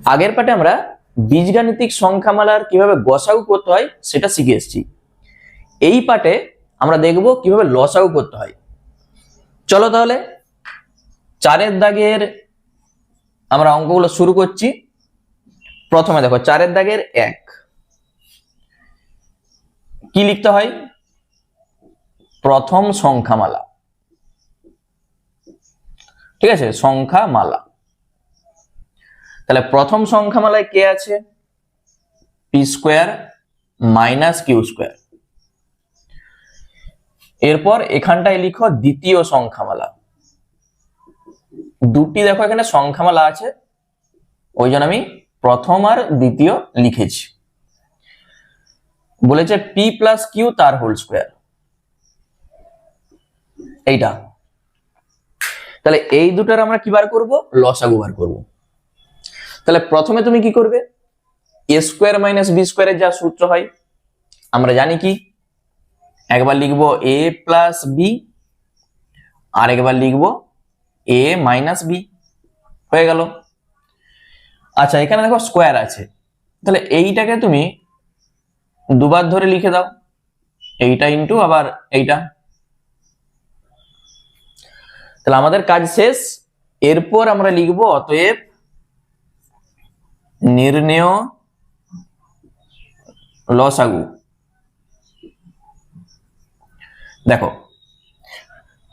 আগের পাঠে আমরা বীজগাণিতিক সংখ্যামালার কিভাবে গসাগু করতে হয় সেটা শিখে এসেছি। এই পাঠে আমরা দেখব কিভাবে লসাগু করতে হয়। চলো তাহলে 4-এর দাগের আমরা অঙ্কগুলো শুরু করছি। প্রথমে দেখো 4-এর দাগের 1 কি লিখতে হয়? প্রথম সংখ্যামালা, ঠিক আছে, সংখ্যামালা। তাহলে প্রথম সংখ্যামালায় কে আছে? P square minus q square. এরপর এখানটায় লিখো দ্বিতীয় সংখ্যামালা। দুটি দেখো এখানে সংখ্যামালা আছে, ওই জন্য আমি প্রথম আর দ্বিতীয় লিখেছি। বলেছে পি প্লাস কিউ তার হোল স্কোয়ার, এইটা। তাহলে এই দুটার আমরা কি বার করবো? লসাগু বার করব। তাহলে প্রথমে তুমি কি করবে? এ স্কোয়ার মাইনাস বি স্কোয়ারের যা সূত্র হয় আমরা জানি কি, একবার লিখবো এ প্লাস বি আর একবার লিখবো এ মাইনাস বি, হয়ে গেল। আচ্ছা, এখানে দেখো স্কোয়ার আছে, তাহলে এইটাকে তুমি দুবার ধরে লিখে দাও, এইটা ইন্টু আবার এইটা। তাহলে আমাদের কাজ শেষ। এরপর আমরা লিখবো অতএব নির্ণেয় লসাগু। দেখো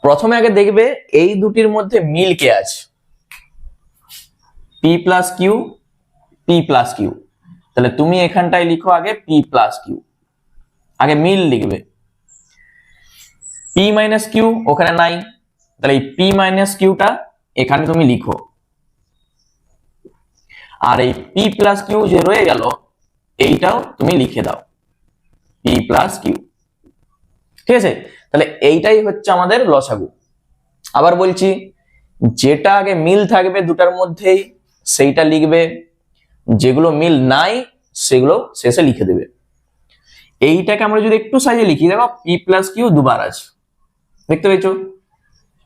প্রথমে আগে দেখবে এই দুটির মধ্যে মিল কে আছে, p plus q, p plus q. তাহলে তুমি এখানটায় লিখো আগে পি প্লাস কিউ, আগে মিল লিখবে। পি মাইনাস কিউ ওখানে নাই, তাহলে এই পি মাইনাস কিউটা এখানে তুমি লিখো, আর এই পি প্লাস কিউ যে রয়ে গেল এইটাও তুমি লিখে দাও, পি প্লাস কিউ। ঠিক আছে, তাহলে এইটাই হচ্ছে আমাদের লসাগু। আবার বলছি, যেটা আগে মিল থাকবে দুটার মধ্যেই সেইটা লিখবে, যেগুলো মিল নাই সেগুলো শেষে লিখে দেবে। এইটাকে আমরা যদি একটু সাইজে লিখি, দেখো পি প্লাস কিউ দুবার আছে, দেখতে পেয়েছো?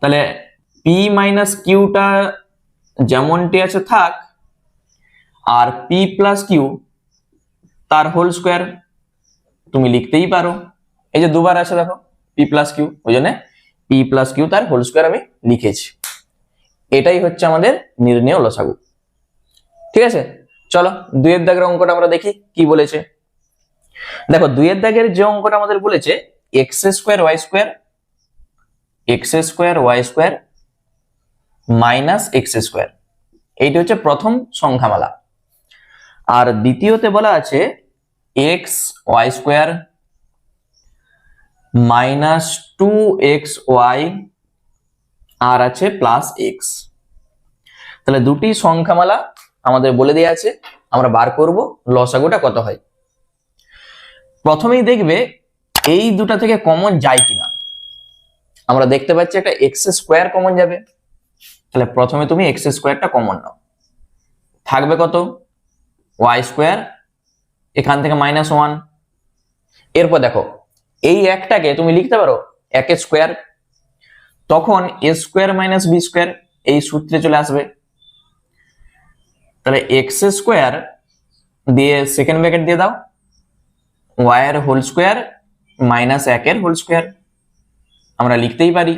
তাহলে পি মাইনাস কিউটা যেমনটি আছে থাক, আর পি প্লাস কিউ তার হোল স্কোয়ার তুমি লিখতেই পারো। এই যে দুবার আছে দেখো পি প্লাস কিউ, ওই জন্য পি প্লাস কিউ তার হোল স্কোয়ার আমি লিখেছি। এটাই হচ্ছে আমাদের নির্ণেয় লসাগু। ঠিক আছে, চলো 2-এর দাগের অঙ্কটা আমরা দেখি কি বলেছে। দেখো 2-এর দাগের যে অঙ্কটা আমাদের বলেছে x square y square, x square y square minus x square, এইটা হচ্ছে প্রথম সংখ্যামালা। আর দ্বিতীয়তে বলা আছে x y square minus 2xy আর আছে প্লাস এক্স। তাহলে দুটি সংখ্যামালা আমাদের বলে দেওয়া আছে, আমরা বার করব লসাগুটা কত হয়। প্রথমেই দেখবে এই দুটা থেকে কমন যায় কিনা। আমরা দেখতে পাচ্ছি একটা এক্স স্কোয়ার কমন যাবে, তাহলে প্রথমে তুমি এক্স স্কোয়ারটা কমন নাও, থাকবে কত? ওয়াই স্কোয়ার, এখান থেকে -1। এরপর দেখো এই একটাকে তুমি লিখতে পারো এক স্কোয়ার, তখন a square minus b square এই সূত্রে চলে আসবে। তাহলে এক্স স্কোয়ার দিয়ে সেকেন্ড ব্র্যাকেট দিয়ে দাও, ওয়াই এর হোল স্কোয়ার মাইনাস 1-এর হোল স্কোয়ার আমরা লিখতেই পারি।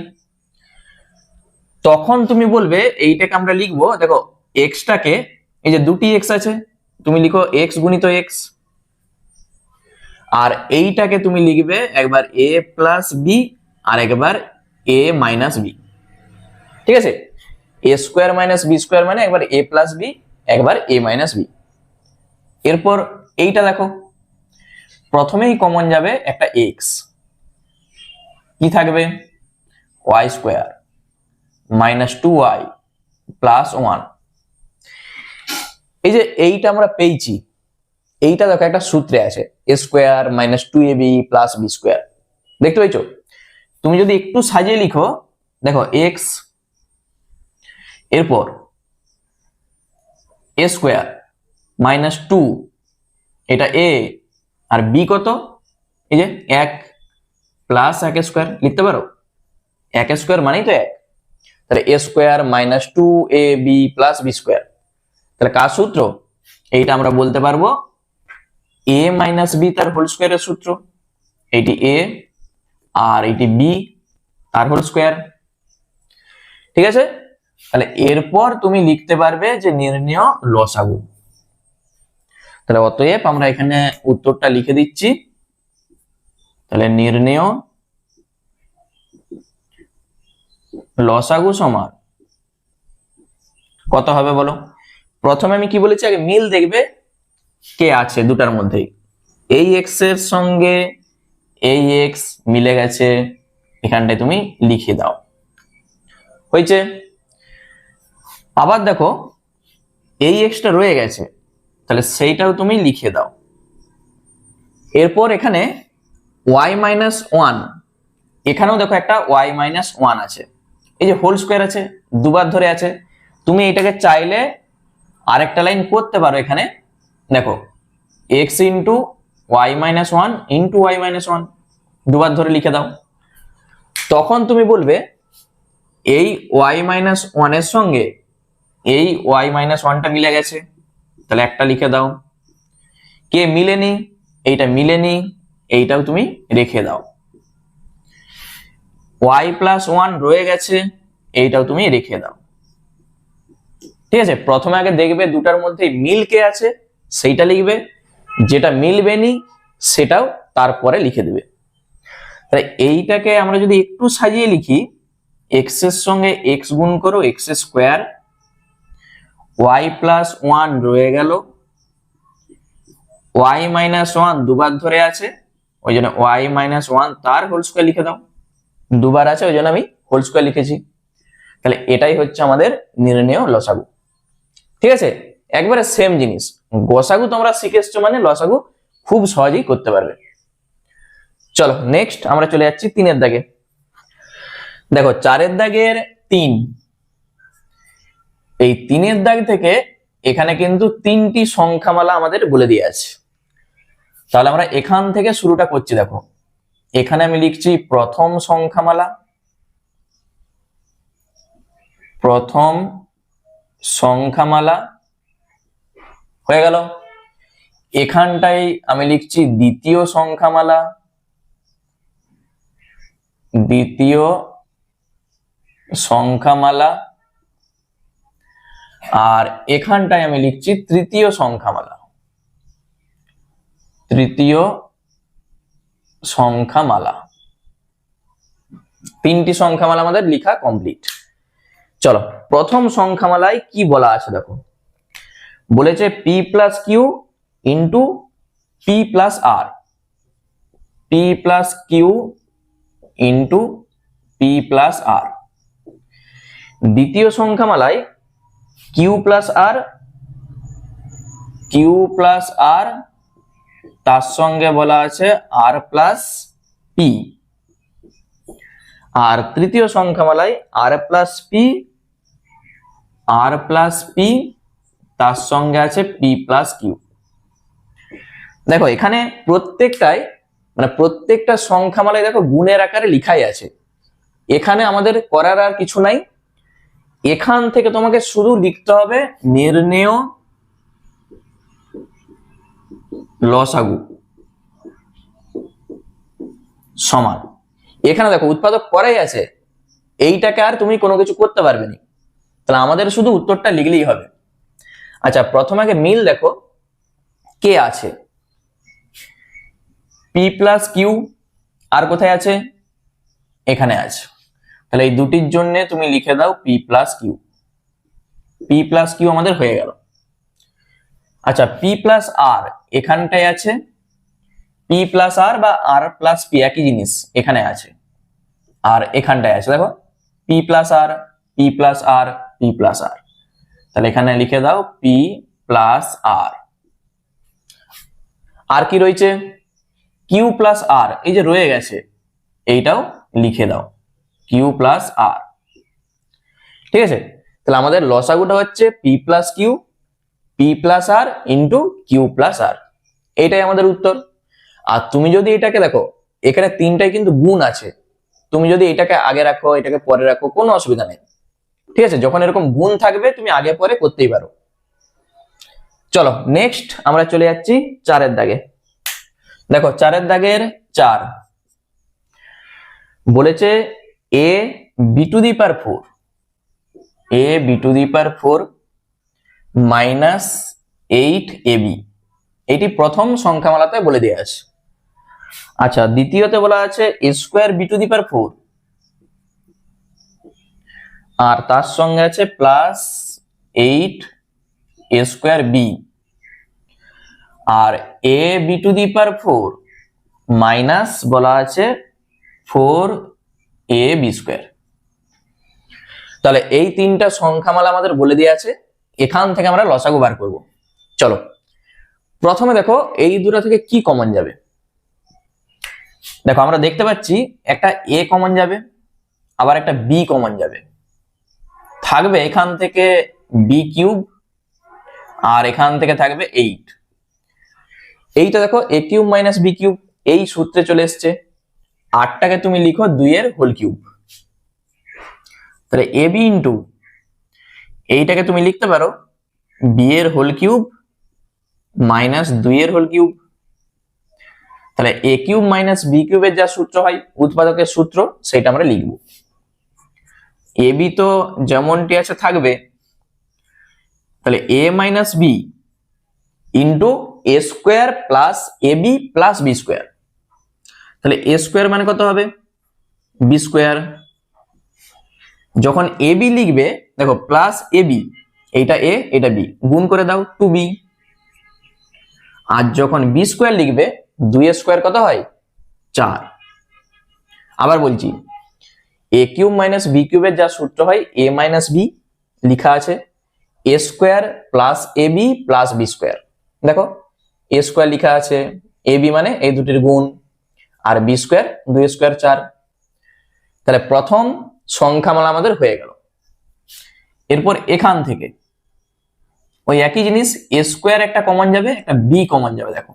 তখন তুমি বলবে এইটাকে আমরা লিখবো, দেখো এক্সটাকে, এই যে দুটি এক্স আছে তুমি লিখো এক্স গুণিত এক্স, আর এইটাকে তুমি লিখবে একবার এ প্লাস বি আর একবার এ মাইনাস বি। ঠিক আছে, a square minus b square মানে একবার এ প্লাস বি একবার এ মাইনাস বি। এরপর এইটা দেখো প্রথমেই কমন যাবে একটা এক্স, কি থাকবে? Y square minus 2y plus 1। এই যে এইটা আমরা পেয়েছি, এইটা দেখো একটা সূত্রে আছে a square minus 2ab plus b square, দেখতে পাইছো? তুমি যদি একটু সাজিয়ে লিখো, দেখো এক্স, এরপর এ স্কোয়ার মাইনাস 2, এটা এ, আর বি কত? এই যে 1 প্লাস 1 স্কোয়ার লিখতে পারো, 1 স্কোয়ার মানেই তো 1। তাহলে a square minus 2ab plus b square, তাহলে কার সূত্র? এইটা আমরা বলতে পারবো a মাইনাস বি তার হোল স্কোয়ারের সূত্র, এইটি a আর এইটি b তার হোল স্কোয়ার। ঠিক আছে, তাহলে এরপর তুমি লিখতে পারবে যে নির্ণেয় লসাগু। তাহলে অতএব আমরা এখানে উত্তরটা লিখে দিচ্ছি। তাহলে নির্ণেয় লসাগু সমান কত হবে বলো? প্রথমে আমি কি বলেছি, আগে মিল দেখবে কে আছে দুটার মধ্যেই। এই এক্স এর সঙ্গে এই এক্স মিলে গেছে, এখানটায় তুমি লিখে দাও, হয়েছে। আবার দেখো এই এক্সটা রয়ে গেছে, তাহলে সেইটাও তুমি লিখে দাও। এরপর এখানে y মাইনাস ওয়ান, এখানেও দেখো একটা y মাইনাস ওয়ান আছে, এই যে হোল স্কোয়ার আছে দুবার ধরে আছে, তুমি এটাকে চাইলে আরেকটা লাইন করতে পারো। এখানে দেখো x into y minus one into y minus one দুবার ধরে লিখে দাও। তখন তুমি বলবে এই y মাইনাস ওয়ানের সঙ্গে এই y মাইনাস ওয়ানটা মিলে গেছে, তাহলে একটা লিখে দাও। কে মিলেনি? এইটা মিলেনি, এইটাও তুমি রেখে দাও। y প্লাস ওয়ান রয়ে গেছে, এইটাও তুমি রেখে দাও। ঠিক আছে, প্রথমে আগে দেখবে দুটার মধ্যে মিল কে আছে সেইটা লিখবে, যেটা মিলবে নি সেটাও তারপরে লিখে দেবে। তাহলে এইটাকে আমরা যদি একটু সাজিয়ে লিখি, এক্স এর সঙ্গে এক্স গুণ করো x square, y plus one রয়ে গেল, y মাইনাস ওয়ান দুবার ধরে আছে ওই জন্য y মাইনাস ওয়ান তার হোল স্কোয়ার লিখে দাও, দুবার আছে ওই জন্য আমি হোল স্কোয়ার লিখেছি। তাহলে এটাই হচ্ছে আমাদের নির্ণেয় লসাগু। ঠিক আছে, একবারে সেম জিনিস, গসাগু তোমরা শিখে এসছো মানে লসাগু খুব সহজেই করতে পারবে। চলো নেক্সট আমরা চলে যাচ্ছি তিনের দাগে। দেখো চারের দাগের তিন, এই তিনের দাগ থেকে এখানে কিন্তু তিনটি সংখ্যামালা আমাদের বলে দিয়ে আছে। তাহলে আমরা এখান থেকে শুরুটা করছি। দেখো এখানে আমি লিখছি প্রথম সংখ্যামালা, প্রথম সংখ্যামালা হয়ে গেল। এখানটাই আমি লিখছি দ্বিতীয় সংখ্যামালা, দ্বিতীয় সংখ্যামালা, আর এখানটায় আমি লিখছি তৃতীয় সংখ্যামালা, তৃতীয় সংখ্যামালা। তিনটি সংখ্যামালা আমাদের লেখা কমপ্লিট। চলো প্রথম সংখ্যামালায় কি বলা আছে দেখো, বলেছে p plus q into p plus r, p plus q into p plus r. দ্বিতীয় সংখ্যামালায় q plus r, q plus r, তার সঙ্গে বলা আছে আর প্লাস পি। আর তৃতীয় সংখ্যামালায় r plus p, r plus p, তার সঙ্গে আছে পি প্লাস কিউ। দেখো এখানে প্রত্যেকটাই মানে প্রত্যেকটা সংখ্যামালায় দেখো গুণের আকারে লিখাই আছে, এখানে আমাদের করার আর কিছু নাই। এখান থেকে তোমাকে শুধু লিখতে হবে নির্ণেয় লসাগু সমান। এখানে দেখো উৎপাদক করাই আছে, এইটাকে আর তুমি কোনো কিছু করতে পারবে না, তাহলে আমাদের শুধু উত্তরটা লিখলেই হবে। আচ্ছা প্রথমে আগে মিল দেখো কে আছে, পি প্লাস কিউ, আর কোথায় আছে? এখানে আছে। তাহলে এই দুটির জন্য তুমি লিখে দাও p plus q, p plus q আমাদের হয়ে গেল। আচ্ছা পি প্লাস আর এখানটায় আছে, পি প্লাস আর বা আর প্লাস পি একই জিনিস এখানে আছে, আর এখানটায় আছে দেখো P plus r, p plus r, p plus আর। তাহলে এখানে লিখে দাও পি প্লাস আর। আর কি রয়েছে? কিউ প্লাস আর, এই যে রয়ে গেছে এইটাও লিখে দাও কিউ প্লাস আর। ঠিক আছে, তাহলে আমাদের লসাগুটা হচ্ছে p plus q, p plus r into q plus r, এইটাই আমাদের উত্তর। আর তুমি যদি এটাকে দেখো এখানে তিনটাই কিন্তু গুণ আছে, তুমি যদি এটাকে আগে রাখো এটাকে পরে রাখো কোনো অসুবিধা নেই। ঠিক আছে, যখন এরকম গুণ থাকবে তুমি আগে পরে করতেই পারো। চলো নেক্সট আমরা চলে যাচ্ছি 4-এর দাগে। দেখো 4-এর দাগের 4 বলেছে a b to the power 4, a b to the power 4 minus 8ab, এটি প্রথম সংখ্যামালাতে বলে দেওয়া আছে। আচ্ছা, দ্বিতীয়তে বলা আছে a square b to the power 4, আর তার সঙ্গে আছে প্লাস 8 a স্কোয়ার b, আর a b to the power 4 minus বলা আছে 4 a b স্কোয়ার। তাহলে এই তিনটা সংখ্যামালা আমাদের বলে দেওয়া আছে, এখান থেকে আমরা লসাগু বার করব। চলো প্রথমে দেখো এই দুটো থেকে কি কমন যাবে। দেখো আমরা দেখতে পাচ্ছি একটা a কমন যাবে, আবার একটা b কমন যাবে, থাকবে এখান থেকে b কিউব, আর এখান থেকে থাকবে 8। এইটা দেখো a cube minus b cube এই সূত্রে চলে এসছে। 8টাকে তুমি লিখো 2-এর হোল কিউব, তাহলে ab ইন্টু এইটাকে তুমি লিখতে পারো b এর হোল কিউব মাইনাস 2-এর হোল কিউব। তাহলে a কিউব মাইনাস b কিউবের যা সূত্র হয় উৎপাদকের সূত্র, সেটা আমরা লিখব। ab তো যেমনটি আছে থাকবে, তাহলে a minus b into a square plus ab plus b square. তাহলে a স্কোয়ার মানে কত হবে b স্কোয়ার। যখন ab লিখবে দেখো প্লাস ab, এইটা a এটা b, গুণ করে দাও 2b। আর যখন b স্কোয়ার লিখবে 2 স্কোয়ার কত হয় 4। আবার বলছি a কিউব মাইনাস b কিউবের যা সূত্র হয় a মাইনাস b লিখা আছে a square plus ab plus b square. দেখো a স্কোয়ার লিখা আছে, ab মানে এই দুটির গুণ, আর b স্কোয়ার 2 স্কোয়ার 4। তাহলে প্রথম সংখ্যামালা আমাদের হয়ে গেল। এরপর এখান থেকে ওই একই জিনিস a স্কোয়ার একটা কমন যাবে, একটা b কমন যাবে। দেখো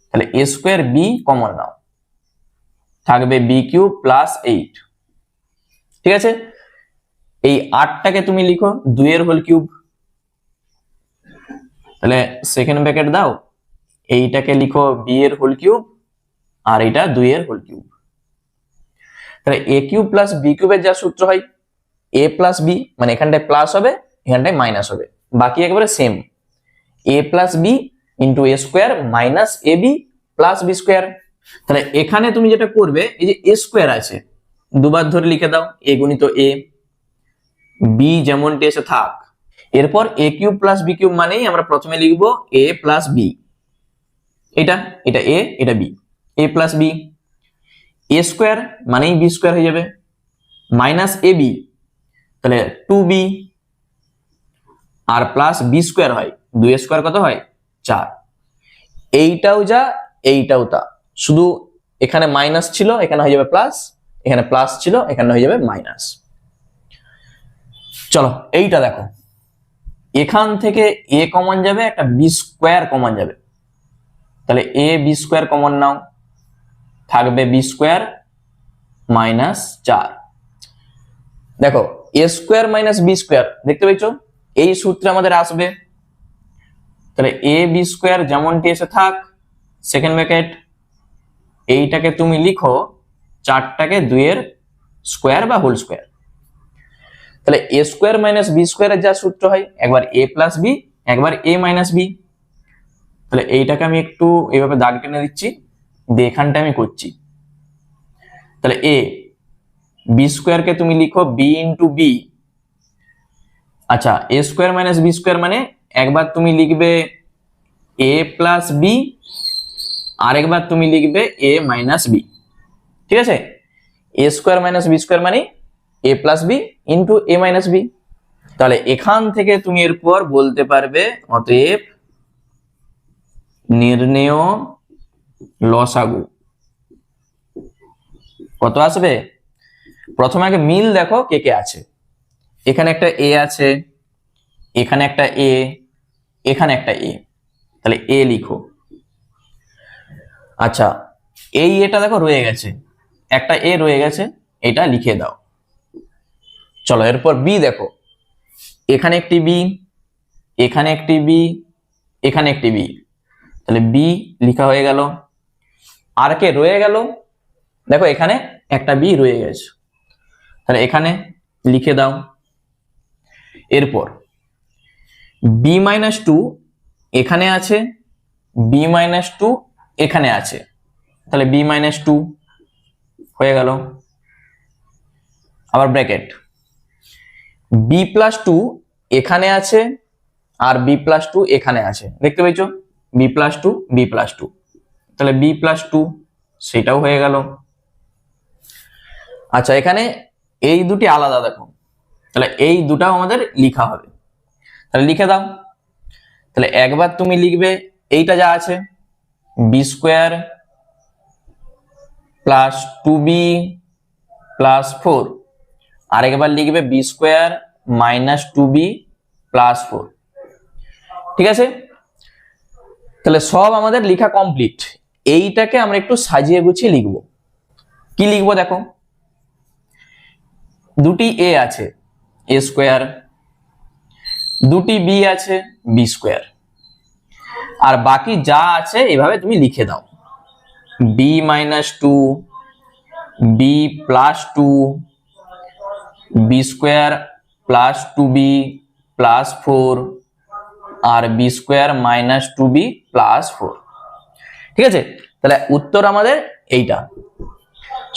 তাহলে a স্কোয়ার b কমন নাও, থাকবে b কিউব প্লাস 8। ঠিক আছে, এই 8টাকে তুমি লিখো 2-এর হোল কিউব, তাহলে সেকেন্ড ব্র্যাকেট দাও, এইটাকে লিখো b এর হোল কিউব, আর এটা 2-এর হোল কিউব। তাহলে a কিউব প্লাস b কিউবের যা সূত্র হয় a প্লাস b, মানে এখানটায় প্লাস হবে এখানটায় মাইনাস হবে, বাকি একেবারে same, a plus b into a square minus ab plus b square. তাহলে এখানে তুমি যেটা করবে, এই যে a স্কোয়ার আছে দুবার ধরে লিখে দাও, a গুণিত a, b যেমনটি এসে থাক। এরপর a cube plus b cube মানেই আমরা প্রথমে লিখবো a প্লাস b, এটা এটা a এটা b, a plus b। a square মানেই b স্কোয়ার হয়ে যাবে, মাইনাস ab তাহলে 2b, আর প্লাস b স্কোয়ার হয় 2 স্কোয়ার কত হয় 4। এইটাও যা এইটাও তা, শুধু এখানে মাইনাস ছিল এখানে হয়ে যাবে প্লাস, এখানে প্লাস ছিল এখানে হয়ে যাবে মাইনাস। চলো এইটা দেখো, এখান থেকে a কমন যাবে, একটা b স্কোয়ার কমন যাবে, তাহলে a b স্কোয়ার কমন নাও, থাকবে b স্কোয়ার মাইনাস 4। দেখো a square minus b square দেখতে পেয়েছো, এই সূত্রে আমাদের আসবে। তাহলে a b স্কোয়ার যেমনটি এসে থাক, সেকেন্ড ব্র্যাকেট, এইটাকে তুমি লিখো 4টাকে 2-এর স্কোয়ার বা হোল স্কোয়ার। তাহলে a স্কোয়ার মাইনাস b স্কোয়ারের যা সূত্র হয় একবার a প্লাস b একবার a মাইনাস b। তাহলে এইটাকে আমি একটু এইভাবে দাগ টেনে দিচ্ছি, দিয়ে এখানটা আমি করছি। তাহলে a b স্কোয়ারকে তুমি লিখো b ইন্টু b। আচ্ছা, a square minus b square মানে একবার তুমি লিখবে a প্লাস b, আরেকবার তুমি লিখবে a মাইনাস b। ঠিক আছে, a square minus b square মানে a plus b into a minus b। তাহলে এখান থেকে তুমি এরপর বলতে পারবে অতএব নির্ণেয় লসাগু কত আসবে। প্রথমে আগে মিল দেখো কে কে আছে, এখানে একটা a আছে, এখানে একটা a, এখানে একটা a, তাহলে a লিখো। আচ্ছা, এই এটা দেখো রয়ে গেছে, একটা a রয়ে গেছে, এটা লিখে দাও। চলো এরপর b দেখো, এখানে একটি b, এখানে একটি b, এখানে একটি বি, তাহলে বি লেখা হয়ে গেল। আর কে রয়ে গেল, দেখো এখানে একটা বি রয়ে গেছে, তাহলে এখানে লিখে দাও। এরপর বি মাইনাস টু এখানে আছে, বি মাইনাস টু এখানে আছে, তাহলে বি মাইনাস টু হয়ে গেল। আবার ব্র্যাকেট, বি প্লাস টু এখানে আছে আর বি প্লাস টু এখানে আছে, দেখতে পেয়েছো, b plus two b plus two, তাহলে বি প্লাস টু সেটাও হয়ে গেল। আচ্ছা এখানে এই দুটি আলাদা দেখো, তাহলে এই দুটাও আমাদের লিখা হবে, তাহলে লিখে দাও। তাহলে একবার তুমি লিখবে এইটা যা আছে b square plus two b plus four, আরেকবার লিখবে b square minus two b plus four. ঠিক আছে, তাহলে সব আমাদের লেখা কমপ্লিট। এইটাকে আমরা একটু সাজিয়ে গুছিয়ে লিখবো। কি লিখবো দেখো, দুটি এ আছে এ স্কোয়ার, দুটি বি আছে বি স্কোয়ার, আর বাকি যা আছে এভাবে তুমি লিখে দাও, b minus two, b plus two, b square plus two b plus four, আর b square minus two b plus four. ঠিক আছে, তাহলে উত্তর আমাদের এইটা।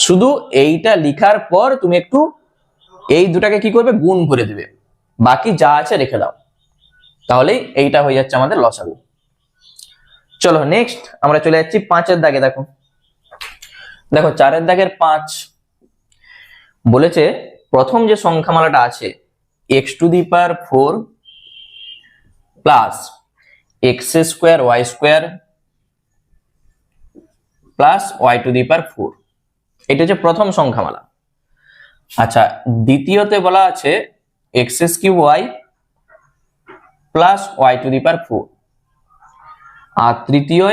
শুধু এইটা লিখার পর তুমি একটু এই দুটাকে কি করবে, গুণ করে দিবে, বাকি যা আছে রেখে দাও, তাহলেই এইটা হয়ে যাচ্ছে আমাদের লসাগু। চলো নেক্সট আমরা চলে যাচ্ছি 5-এর দাগে। দেখো দেখো 4-এর দাগের 5 বলেছে প্রথম যে সংখ্যামালাটা আছে এক্স টু দি পাওয়ার 4 প্লাস x square y square plus y to the power 4, এটা হচ্ছে প্রথম সংখ্যামালা। আচ্ছা দ্বিতীয়তে বলা আছে x cube y plus y to the power 4, আর তৃতীয়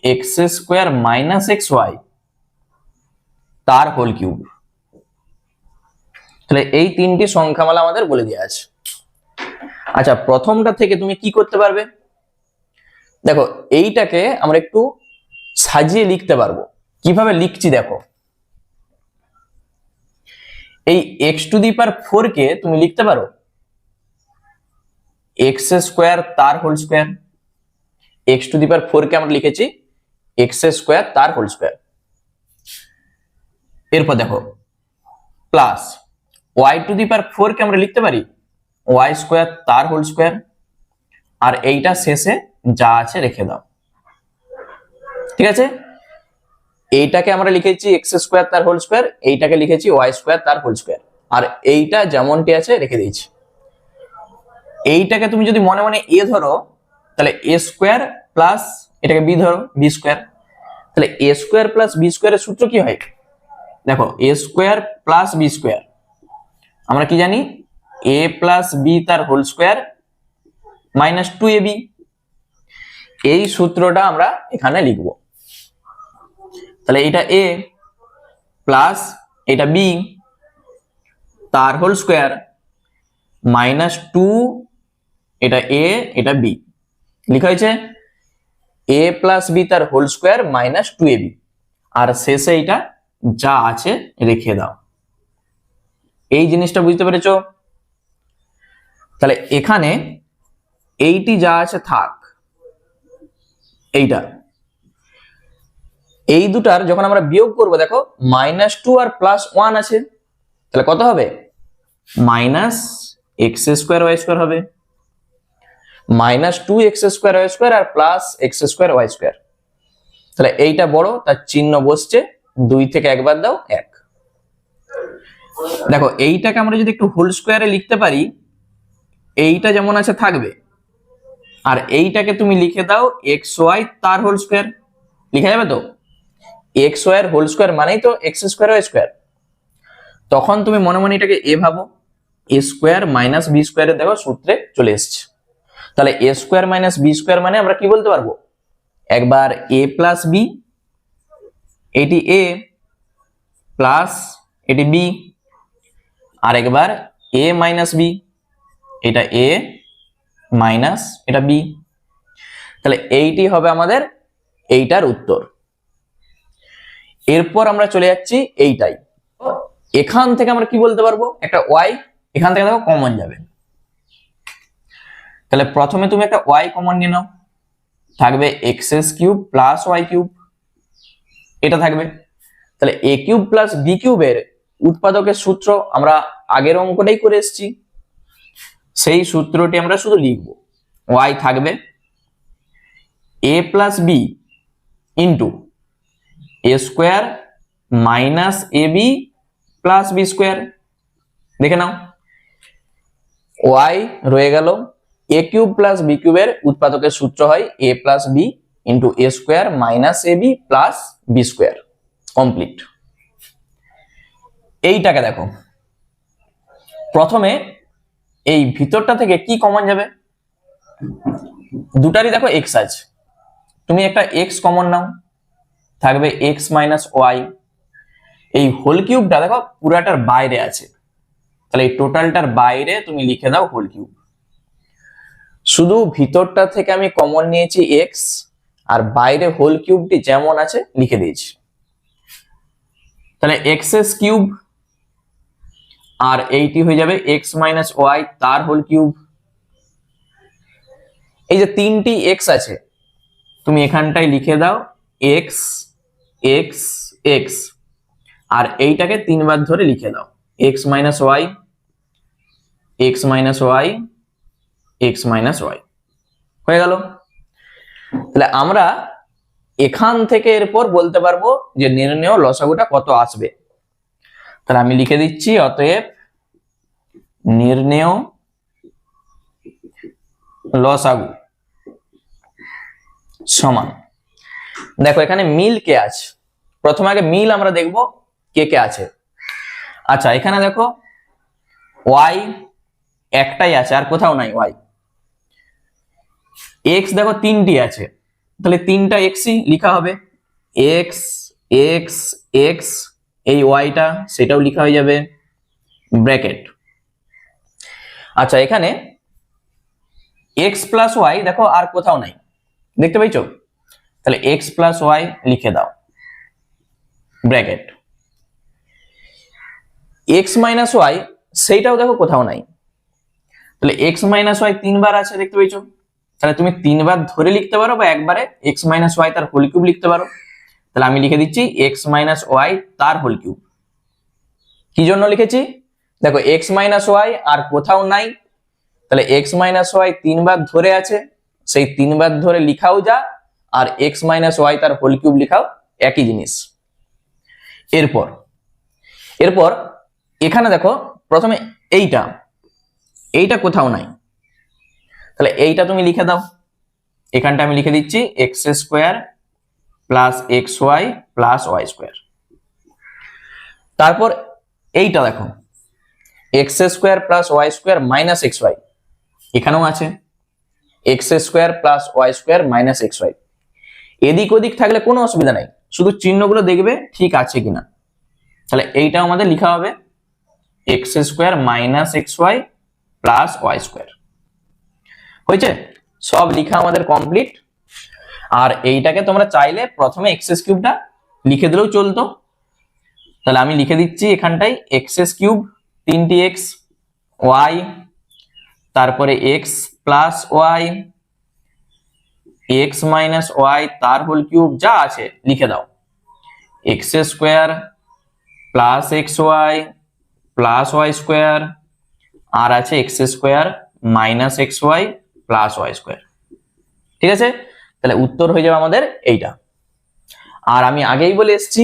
x square minus x y তার হোল কিউব। তাহলে এই তিনটি সংখ্যামালা আমাদের বলে দেওয়া আছে। আচ্ছা প্রথমটা থেকে তুমি কি করতে পারবে, দেখো এইটাকে আমরা একটু সাজিয়ে লিখতে পারবো। কিভাবে লিখছি দেখো, এই এক্স টু দি পাওয়ার 4 কে তুমি লিখতে পারো এক্স স্কোয়ার তার whole square, x to the power 4 কে আমরা লিখেছি এক্স স্কোয়ার তার হোল স্কোয়ার। এরপর দেখো plus y to the power 4 কে আমরা লিখতে পারি ওয়াই স্কোয়ার তার হোল স্কোয়ার, আর এইটা শেষে যা আছে রেখে দাও। ঠিক আছে, এইটাকে আমরা লিখেছি এক্স স্কোয়ার তার হোল স্কোয়ার, এইটাকে লিখেছি ওয়াই স্কোয়ার তার হোল স্কোয়ার, আর এইটা যেমনটি আছে রেখে দিয়েছি। এইটাকে তুমি যদি মনে মনে এ ধরো তাহলে এ স্কোয়ার প্লাস এটাকে বি ধরো বি স্কোয়ার, তাহলে এ স্কোয়ার প্লাস বি স্কোয়ারের সূত্র কি হয় দেখো, এ স্কোয়ার প্লাস বি স্কোয়ার আমরা কি জানি, এ প্লাস বি তার হোল স্কোয়ার মাইনাস 2ab, এই সূত্রটা আমরা এখানে লিখব। তাহলে এটা এ প্লাস এটা বি তার হোল স্কোয়ার মাইনাস 2, এটা এ এটা বি, লেখা হয়েছে এ প্লাস বি তার হোল স্কোয়ার মাইনাস 2ab, আর শেষে এটা যা আছে রেখে দাও। এই জিনিসটা বুঝতে পেরেছো? তাহলে এখানে এইটি যা আছে থাক, এইটা এই দুটার যখন আমরা বিয়োগ করব দেখো -2 আর +1 আছে, তাহলে কত হবে minus x square y square হবে, -2x স্কোয়ার ওয়াই স্কোয়ার আর plus x square y square. তাহলে এইটা বড়, তার চিহ্ন বসছে, 2 থেকে একবার দাও 1। দেখো এইটাকে আমরা যদি একটু হোল স্কোয়ারে লিখতে পারি, এইটা যেমন আছে থাকবে, আর এইটাকে তুমি লিখে দাও এক্স ওয়াই তার হোল স্কোয়ার, লিখা যাবে তো? এক্স ওয়াই এর হোল স্কোয়ার মানেই তো এক্স স্কোয়ার ওয়াই স্কোয়ার। তখন তুমি মনে মনে এটাকে এ ভাবো, এ স্কোয়ার মাইনাস বি স্কোয়ারে দেখো সূত্রে চলে এসছে। তাহলে a square minus b square মানে আমরা কি বলতে পারবো, একবার এ প্লাস বি, এটি এ প্লাস এটি বি, আর একবার এ মাইনাস বি, এটা এ মাইনাস এটা বি। তাহলে এইটি হবে আমাদের এইটার উত্তর। এরপর আমরা চলে যাচ্ছি এইটাই। এখান থেকে আমরা কি বলতে পারবো, একটা ওয়াই এখান থেকে দেখো কমন যাবে। তাহলে প্রথমে তুমি একটা ওয়াই কমন নিয়ে নাও, থাকবে x cube plus y cube, এটা থাকবে। তাহলে এ কিউব প্লাস বি কিউবের উৎপাদকের সূত্র আমরা আগের অঙ্কটাই করে এসেছি, সেই সূত্রটি আমরা শুধু লিখবো। ওয়াই থাকবে এ plus b into a square minus a b plus b square. দেখে নাও, ওয়াই রয়ে গেল এ কিউব প্লাস বি কিউবের উৎপাদকের সূত্র হয় a plus b into a square minus a b plus b square. Complete. এইটাকে দেখো, প্রথমে এই ভিতরটা থেকে কি কমন যাবে, দুটারই দেখো এক্স আছে, তুমি একটা এক্স কমন নাও, থাকবে এক্স মাইনাস ওয়াই। এই হোল কিউবটা দেখো পুরাটার বাইরে আছে, তাহলে এই টোটালটার বাইরে তুমি লিখে দাও হোল কিউব। শুধু ভিতরটা থেকে আমি কমন নিয়েছি এক্স, আর বাইরে হোল কিউবটি যেমন আছে লিখে দিয়েছি। তাহলে এক্স কিউব আর এইটি হয়ে যাবে এক্স মাইনাস ওয়াই তার হোল কিউব। এই যে তিনটি এক্স আছে, তুমি এখানটায় লিখে দাও এক্স এক্স এক্স, আর এইটাকে তিনবার ধরে লিখে দাও x minus y x minus y x minus y. হয়ে গেল। তাহলে আমরা এখান থেকে এরপর বলতে পারবো যে নির্ণেয় লসাগুটা কত আসবে। তাহলে আমি লিখে দিচ্ছি, অতএব নির্ণেয় লসাগু সমান, দেখো এখানে মিল কে আছে, প্রথমে আগে মিল আমরা দেখব কে কে আছে। আচ্ছা এখানে দেখো ওয়াই একটাই আছে, আর কোথাও নাই ওয়াই। এক্স দেখো তিনটি আছে, তাহলে তিনটা এক্সই লিখা হবে, এক্স এক্স এক্স, এই ওয়াইটা সেটাও লিখা হয়ে যাবে ব্র্যাকেট। আচ্ছা এখানে এক্স প্লাস ওয়াই দেখো আর কোথাও নাই, দেখতে পাইছো, তাহলে এক্স প্লাস ওয়াই লিখে দাও ব্র্যাকেট। এক্স মাইনাস ওয়াই সেইটাও দেখো কোথাও নাই, তাহলে এক্স মাইনাস ওয়াই তিনবার আছে দেখতে পাইছো, তাহলে তুমি তিনবার ধরে লিখতে পারো বা একবারে এক্স মাইনাস ওয়াই তার হোল কিউব লিখতে পারো। তাহলে আমি লিখে দিচ্ছি এক্স মাইনাস ওয়াই তার হোল কিউব। কি জন্য লিখেছি, দেখো এক্স মাইনাস ওয়াই আর কোথাও নাই, তাহলে এক্স মাইনাস ওয়াই তিনবার ধরে আছে, সেই তিনবার ধরে লিখাও যা, আর এক্স মাইনাস ওয়াই তার হোল কিউব লিখাও একই জিনিস। এরপর এরপর এখানে দেখো প্রথমে এইটা কোথাও নাই, তাহলে এইটা তুমি লিখে দাও, এখানটা আমি লিখে দিচ্ছি x square plus x y plus y square. তারপর এইটা দেখো x square plus y square minus x y, এখানেও আছে x square plus y square minus x y. এদিক ওদিক থাকলে কোনো অসুবিধা নাই, শুধু চিহ্নগুলো দেখবে ঠিক আছে কিনা। তাহলে এইটাও আমাদের লিখা হবে x square minus x y plus y square. হয়েছে, সব লিখা আমাদের কমপ্লিট। আর এইটাকে তোমরা চাইলে প্রথমে এক্স কিউবটা লিখে দিলেও চলতো, তাহলে আমি লিখে দিচ্ছি এখানটাই এক্স কিউব তিনটি এক্স ওয়াই, তারপরে x plus y x minus y তার হোল কিউব, যা আছে লিখে দাও x square plus x y plus y square, আর আছে x square minus x y plus y square. ঠিক আছে, তাহলে উত্তর হয়ে যাবে আমাদের এইটা। আর আমি আগেই বলে এসেছি,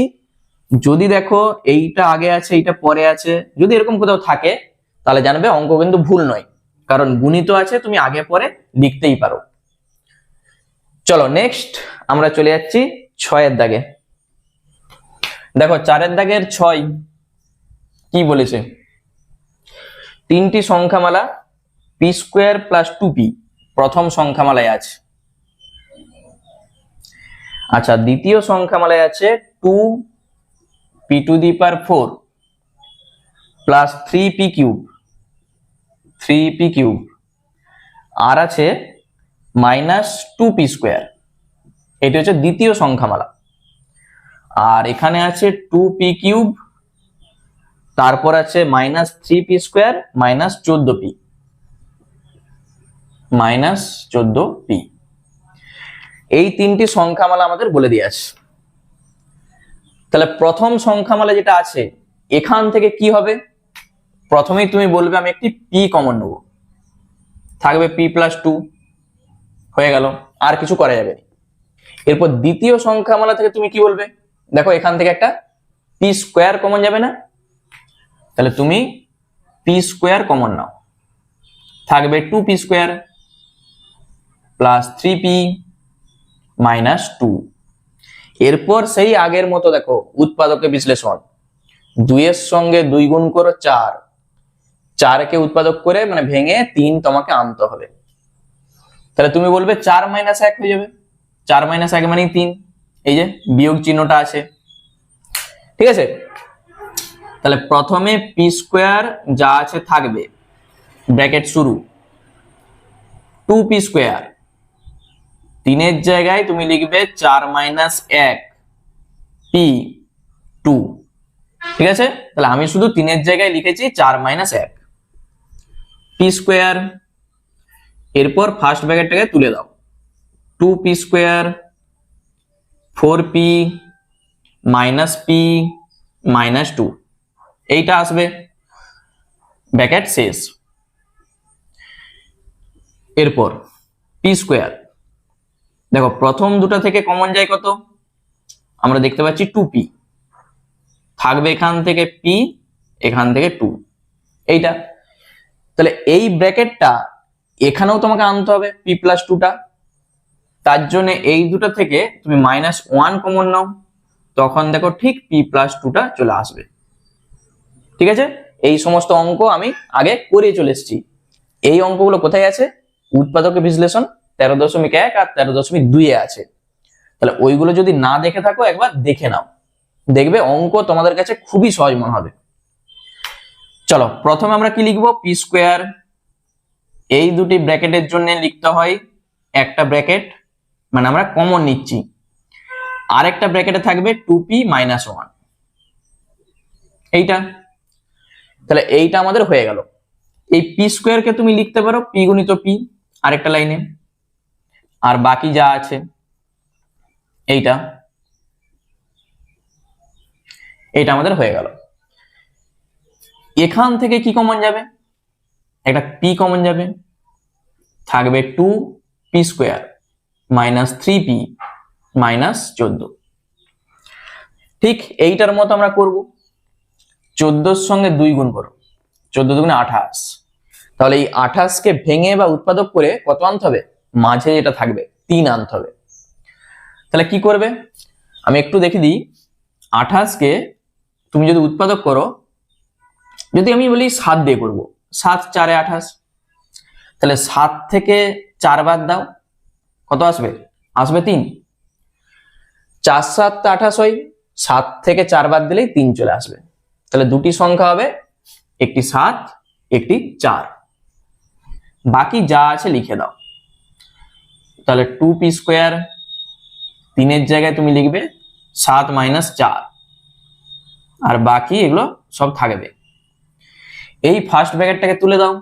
যদি দেখো এইটা আগে আছে এইটা পরে আছে, যদি এরকম কোথাও থাকে তাহলে জানবে অঙ্ক কিন্তু ভুল নয়, কারণ গুণিত আছে, তুমি আগে পরে লিখতেই পারো। চলো নেক্সট আমরা চলে যাচ্ছি 6 এর দাগে। দেখো 4 এর দাগের 6 কি বলেছে, তিনটি সংখ্যামালা পি স্কোয়ার প্লাস 2p প্রথম সংখ্যামালায় আছে। আচ্ছা দ্বিতীয় সংখ্যামালায় আছে 2p to the power 4 plus 3p cube আর আছে মাইনাস 2p স্কোয়ার, এটি হচ্ছে দ্বিতীয় সংখ্যামালা। আর এখানে আছে 2p কিউব, তারপর আছে minus 3p square minus 14p, minus 14p। এই তিনটি সংখ্যামালা আমাদের বলে দিয়ে আছে। তাহলে প্রথম সংখ্যামালা যেটা আছে এখান থেকে কি হবে, প্রথমেই তুমি বলবে আমি একটি p কমন নেব, থাকবে p প্লাস 2, হয়ে গেল, আর কিছু করা যাবে না। এরপর দ্বিতীয় সংখ্যামালা থেকে তুমি কি বলবে, দেখো এখান থেকে একটা p স্কোয়ার কমন যাবে না, তাহলে তুমি p স্কোয়ার কমন নাও, থাকবে 2p square plus 3p minus 2। এরপর সেই আগের মতো দেখো উৎপাদকের বিশ্লেষণ, 2 এর সঙ্গে 2 গুণ করো 4, 4 কে উৎপাদক করে মানে ভেঙে 3 তোমাকে আনতে হবে। তাহলে তুমি বলবে 4 মাইনাস 1 হয়ে যাবে, 4 মাইনাস 1 মানে 3, এই যে বিয়োগ চিহ্নটা আছে, ঠিক আছে। তাহলে প্রথমে p স্কোয়ার যা আছে থাকবে, ব্র্যাকেট শুরু, 2p স্কোয়ার, 3 এর জায়গায় তুমি লিখবে 4 মাইনাস 1 p 2, ঠিক আছে। তাহলে আমি শুধু 3 এর জায়গায় লিখেছি 4 মাইনাস 1 p স্কোয়ার। এরপর ফার্স্ট ব্র্যাকেটটাকে তুলে দাও, 2p square 4p minus p minus 2, এইটা আসবে, ব্র্যাকেট শেষ। এরপর p স্কোয়ার, দেখো প্রথম দুটো থেকে কমন যায় কত, আমরা দেখতে পাচ্ছি 2p, থাকবে এখান থেকে p, এখান থেকে 2, এইটা। তাহলে এই ব্র্যাকেটটা এখানেও তোমাকে আনতে হবে p প্লাস 2টা, তার জন্য এই দুটো থেকে তুমি মাইনাস 1 কমন নাও, তখন দেখো ঠিক p প্লাস 2টা চলে আসবে, ঠিক আছে। এই সমস্ত অঙ্ক আমি আগে করে চলে এসেছি। এই অঙ্কগুলো কোথায় আছে, উৎপাদকের বিশ্লেষণ 13.1 আর 13.2 এ আছে। তাহলে ওইগুলো যদি না দেখে থাকো একবার দেখে নাও, দেখবে অঙ্ক তোমাদের কাছে খুবই সহজ মনে হবে। চলো প্রথমে আমরা কি লিখবো, p স্কোয়ার, এই দুটি ব্র্যাকেটের জন্য লিখতে হয় একটা ব্র্যাকেট, মানে আমরা কমন নিচ্ছি, আরেকটা ব্র্যাকেটে থাকবে 2p মাইনাস 1, এইটা। তাহলে এইটা আমাদের হয়ে গেল। এই p স্কোয়ারকে তুমি লিখতে পারো p গুণিত p আরেকটা লাইনে, আর বাকি যা আছে এইটা, এইটা আমাদের হয়ে গেল। এখান থেকে কি কমন যাবে, একটা p কমন যাবে, থাকবে 2p square minus 3p minus 14। ঠিক এইটার মতো আমরা করব, 14 সঙ্গে 2 গুণ করো, 14 দুগুণে 28, তাহলে এই 28 কে ভেঙে বা উৎপাদক করে কত আনতে হবে, মাঝে যেটা থাকবে 3 আনতে হবে। তাহলে কি করবে, আমি একটু দেখে দিই, 28 কে তুমি যদি উৎপাদক করো, যদি আমি বলি 7 দিয়ে করবো, 7 4 এ 28, তাহলে 7 থেকে 4 বাদ দাও, কত আসবে, আসবে 3, 4 7 28 হয়, 7 থেকে 4 বাদ দিলেই 3 চলে আসবে। তাহলে দুটি সংখ্যা হবে, একটি 7 একটি 4, বাকি যা আছে লিখে দাও। তাহলে 2p স্কোয়ার, 3 এর জায়গায় তুমি লিখবে 7 মাইনাস 4, আর বাকি এগুলো সব থাকবে। এই ফার্স্ট ব্র্যাকেটটাকে তুলে দাও,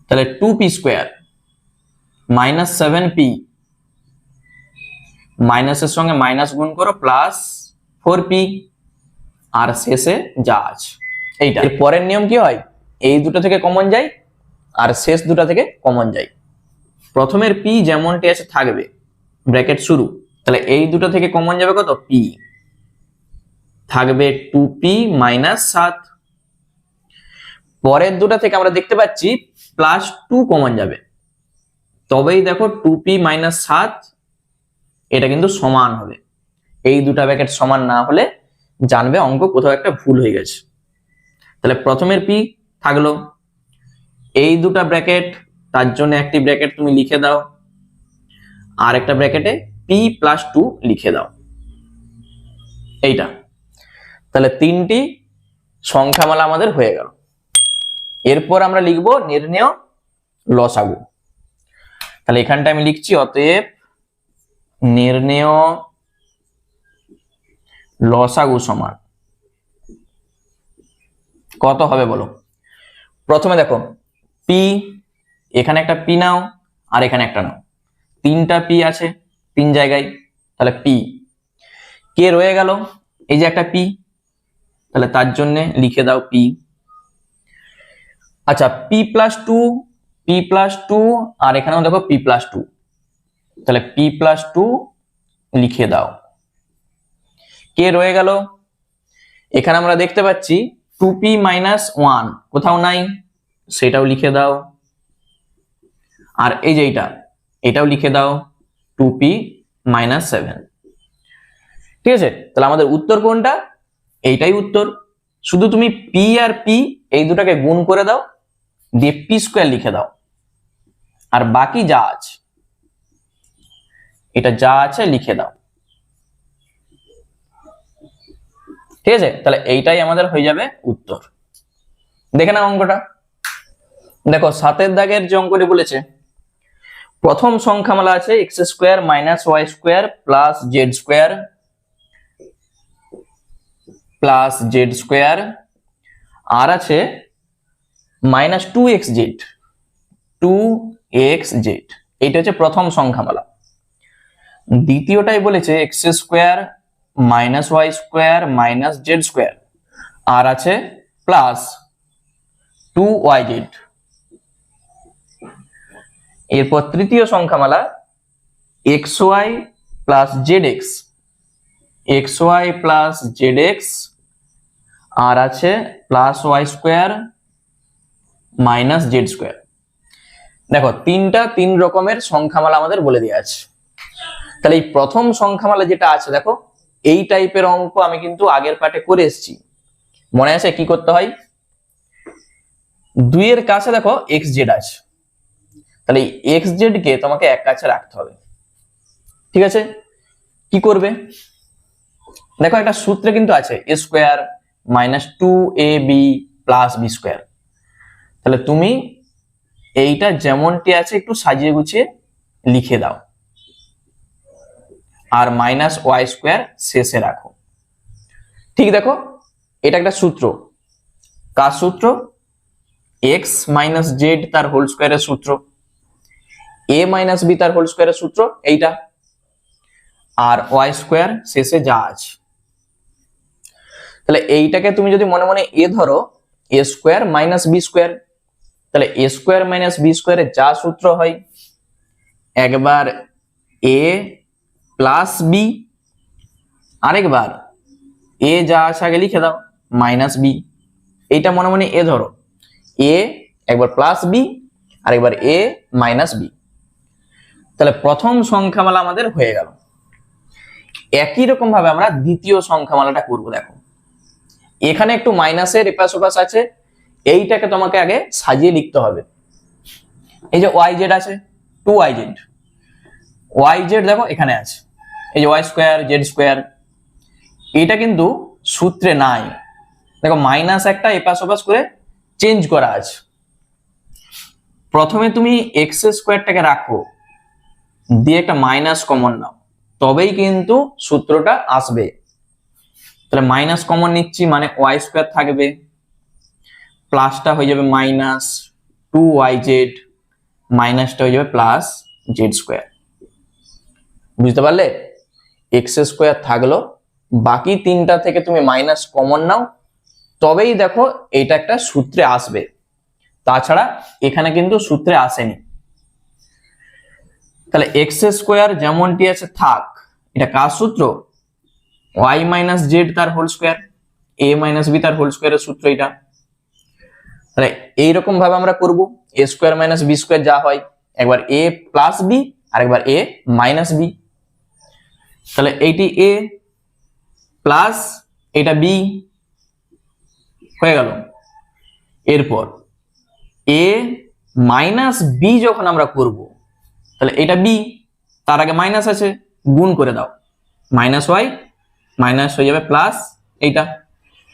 তাহলে 2p স্কোয়ার মাইনাস 7p, মাইনাসের সঙ্গে মাইনাস গুণ করো প্লাস 4p, আর শেষে যা আছে এইটা। এর পরের নিয়ম কি হয়, এই দুটো থেকে কমন যায় আর শেষ দুটো থেকে কমন যায়। প্রথমের p যেমনটি আছে থাকবে, ব্র্যাকেট শুরু, তাহলে এই দুটো থেকে কমন যাবে কত, p, থাকবে 2p মাইনাস 7। পরের দুটো থেকে আমরা দেখতে পাচ্ছি প্লাস 2 কমন যাবে, তবেই দেখো 2p মাইনাস 7 এটা কিন্তু সমান হবে। এই দুটা ব্র্যাকেট সমান না হলে জানবে অঙ্ক কোথাও একটা ভুল হয়ে গেছে। তাহলে প্রথমের p থাকলো, এই দুটা ব্র্যাকেট, তার জন্য একটি ব্র্যাকেট তুমি লিখে দাও, আর একটা ব্র্যাকেটে p প্লাস 2 লিখে দাও, এইটা। তাহলে তিনটি সংখ্যামালা আমাদের হয়ে গেল। এরপর আমরা লিখব নির্ণেয় লসাগু। তাহলে এখানটা আমি লিখছি অতএব নির্ণেয় লসাগু সমান কত হবে বলো। প্রথমে দেখো পি, এখানে একটা পি নাও আর এখানে একটা নাও, তিনটা পি আছে তিন জায়গায়, তাহলে পি। কে রয়ে গেল, এই যে একটা পি, তাহলে তার জন্য লিখে দাও পি। আচ্ছা পি+2 আর এখানেও দেখো পি+2, তাহলে পি+2 লিখে দাও। কে রয়ে গেল, এখানে আমরা দেখতে পাচ্ছি 2p-1 কোথাও নাই, সেটাও লিখে দাও। আর এই যে এটাও লিখে দাও 2p-7। ঠিক আছে, তাহলে আমাদের উত্তর কোনটা, এইটাই উত্তর। শুধু তুমি পি আর পি এই দুটাকে গুণ করে দাও, দিয়ে p² লিখে দাও, আর বাকি যা আছে এটা যা আছে লিখে দাও। ঠিক আছে, তাহলে এইটাই আমাদের হয়ে যাবে উত্তর। দেখে নাও অঙ্কটা। দেখো 7 দাগের যে অঙ্কটি বলেছে, প্রথম সংখ্যামালা আছে x² - y² + z² আর আছে -2xz, এইটা হচ্ছে প্রথম সংখ্যামালা। দ্বিতীয়টাই বলেছে x² - y² - z² আর আছে +2yz। এরপর তৃতীয় সংখ্যামালা xy + zx আর আছে +y² - z²। দেখো তিন রকমের সংখ্যামালা আমাদের বলে দেওয়া আছে। তাহলে এই প্রথম সংখ্যামালা যেটা আছে, দেখো এই টাইপের অঙ্ক আমি কিন্তু আগের পাঠে করে এসেছি, মনে আছে কি করতে হয়। 2 এর কাছে দেখো xz আছে, তাহলে এই xz কে তোমাকে এক কাছে রাখতে হবে। ঠিক আছে, কি করবে, দেখো একটা সূত্রে কিন্তু আছে a² - 2ab + b²। তাহলে তুমি এইটা যেমনটি আছে একটু সাজিয়ে গুছিয়ে লিখে দাও, আর -y² শেষে রাখো। ঠিক দেখো, এটা একটা সূত্র, কার সূত্র, x - z তার হোল স্কয়ারের সূত্র, a - b তার হোল স্কয়ারের সূত্র এইটা, আর y² শেষে যা আছে। তাহলে এইটাকে তুমি যদি মনে মনে a ধরো, a² - b², তাহলে a² - b² এর যা সূত্র হয়, একবার a + b, আরেকবার a যা আছে আগে লিখে দাও -b। এইটা মনে মনে a ধরো, a একবার +b আরেকবার a - b। তাহলে প্রথম সংখ্যামালা আমাদের হয়ে গেল। একই রকম ভাবে আমরা দ্বিতীয় সংখ্যামালাটা করব। দেখো এখানে একটু মাইনাসের এপাশ ওপাশ আছে, এইটাকে তোমাকে আগে সাজিয়ে লিখতে হবে। এই যে yz আছে 2yz, yz দেখো এখানে আছে, এই যে y² z², এটা কিন্তু সূত্রে নাই। দেখো মাইনাস একটা এপাশ ওপাশ করে চেঞ্জ করা আছে। প্রথমে তুমি x² রাখো, দিয়ে একটা মাইনাস কমন নাও, তবেই কিন্তু সূত্রটা আসবে। তাহলে মাইনাস কমন নিচ্ছি, মানে y² থাকবে, প্লাসটা হয়ে যাবে -2yz, মাইনাসটা হয়ে যাবে +z²। বুঝতে পারলে, x² থাকলো, বাকি তিনটা থেকে তুমি মাইনাস কমন নাও, তবেই দেখো এটা একটা সূত্রে আসবে, তাছাড়া এখানে কিন্তু সূত্রে আসেনি। তাহলে x² যেমনটি আছে থাক, এটা কার সূত্র, y - z তার হোল স্কয়ার, a - b তার হোল স্কয়ারের সূত্র এটা। তাহলে এইরকম ভাবে আমরা করব, a² - b² যা হয়, একবার a + b আরেকবার a - b। তাহলে এইটি a প্লাস এটা b হয়ে গেল। এরপর a - b যখন আমরা করব, তাহলে এটা b, তার আগে মাইনাস আছে, গুণ করে দাও, -y মাইনাস হয়ে যাবে প্লাস এইটা।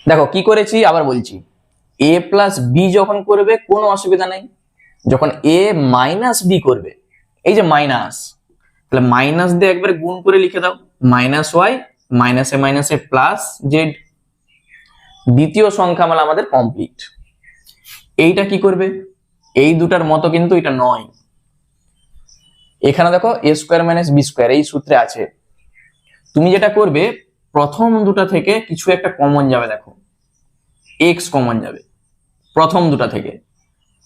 দেখো কি করেছি আবার বলছি, a + b যখন করবে কোনো অসুবিধা নেই, যখন a - b করবে এই যে মাইনাস, তাহলে মাইনাস দিয়ে একবারে গুণ করে লিখে দাও, মাইনাস ওয়াই মাইনাসে প্লাস জেড। দ্বিতীয় সংখ্যামালা আমাদের কমপ্লিট। এইটা কি করবে, এই দুটার মতো কিন্তু এটা নয়। এখানে দেখো এ স্কোয়ার মাইনাস বি স্কোয়ার এই সূত্রে আছে। তুমি যেটা করবে, প্রথম দুটা থেকে কিছু একটা কমন যাবে, দেখো এক্স কমন যাবে প্রথম দুটা থেকে,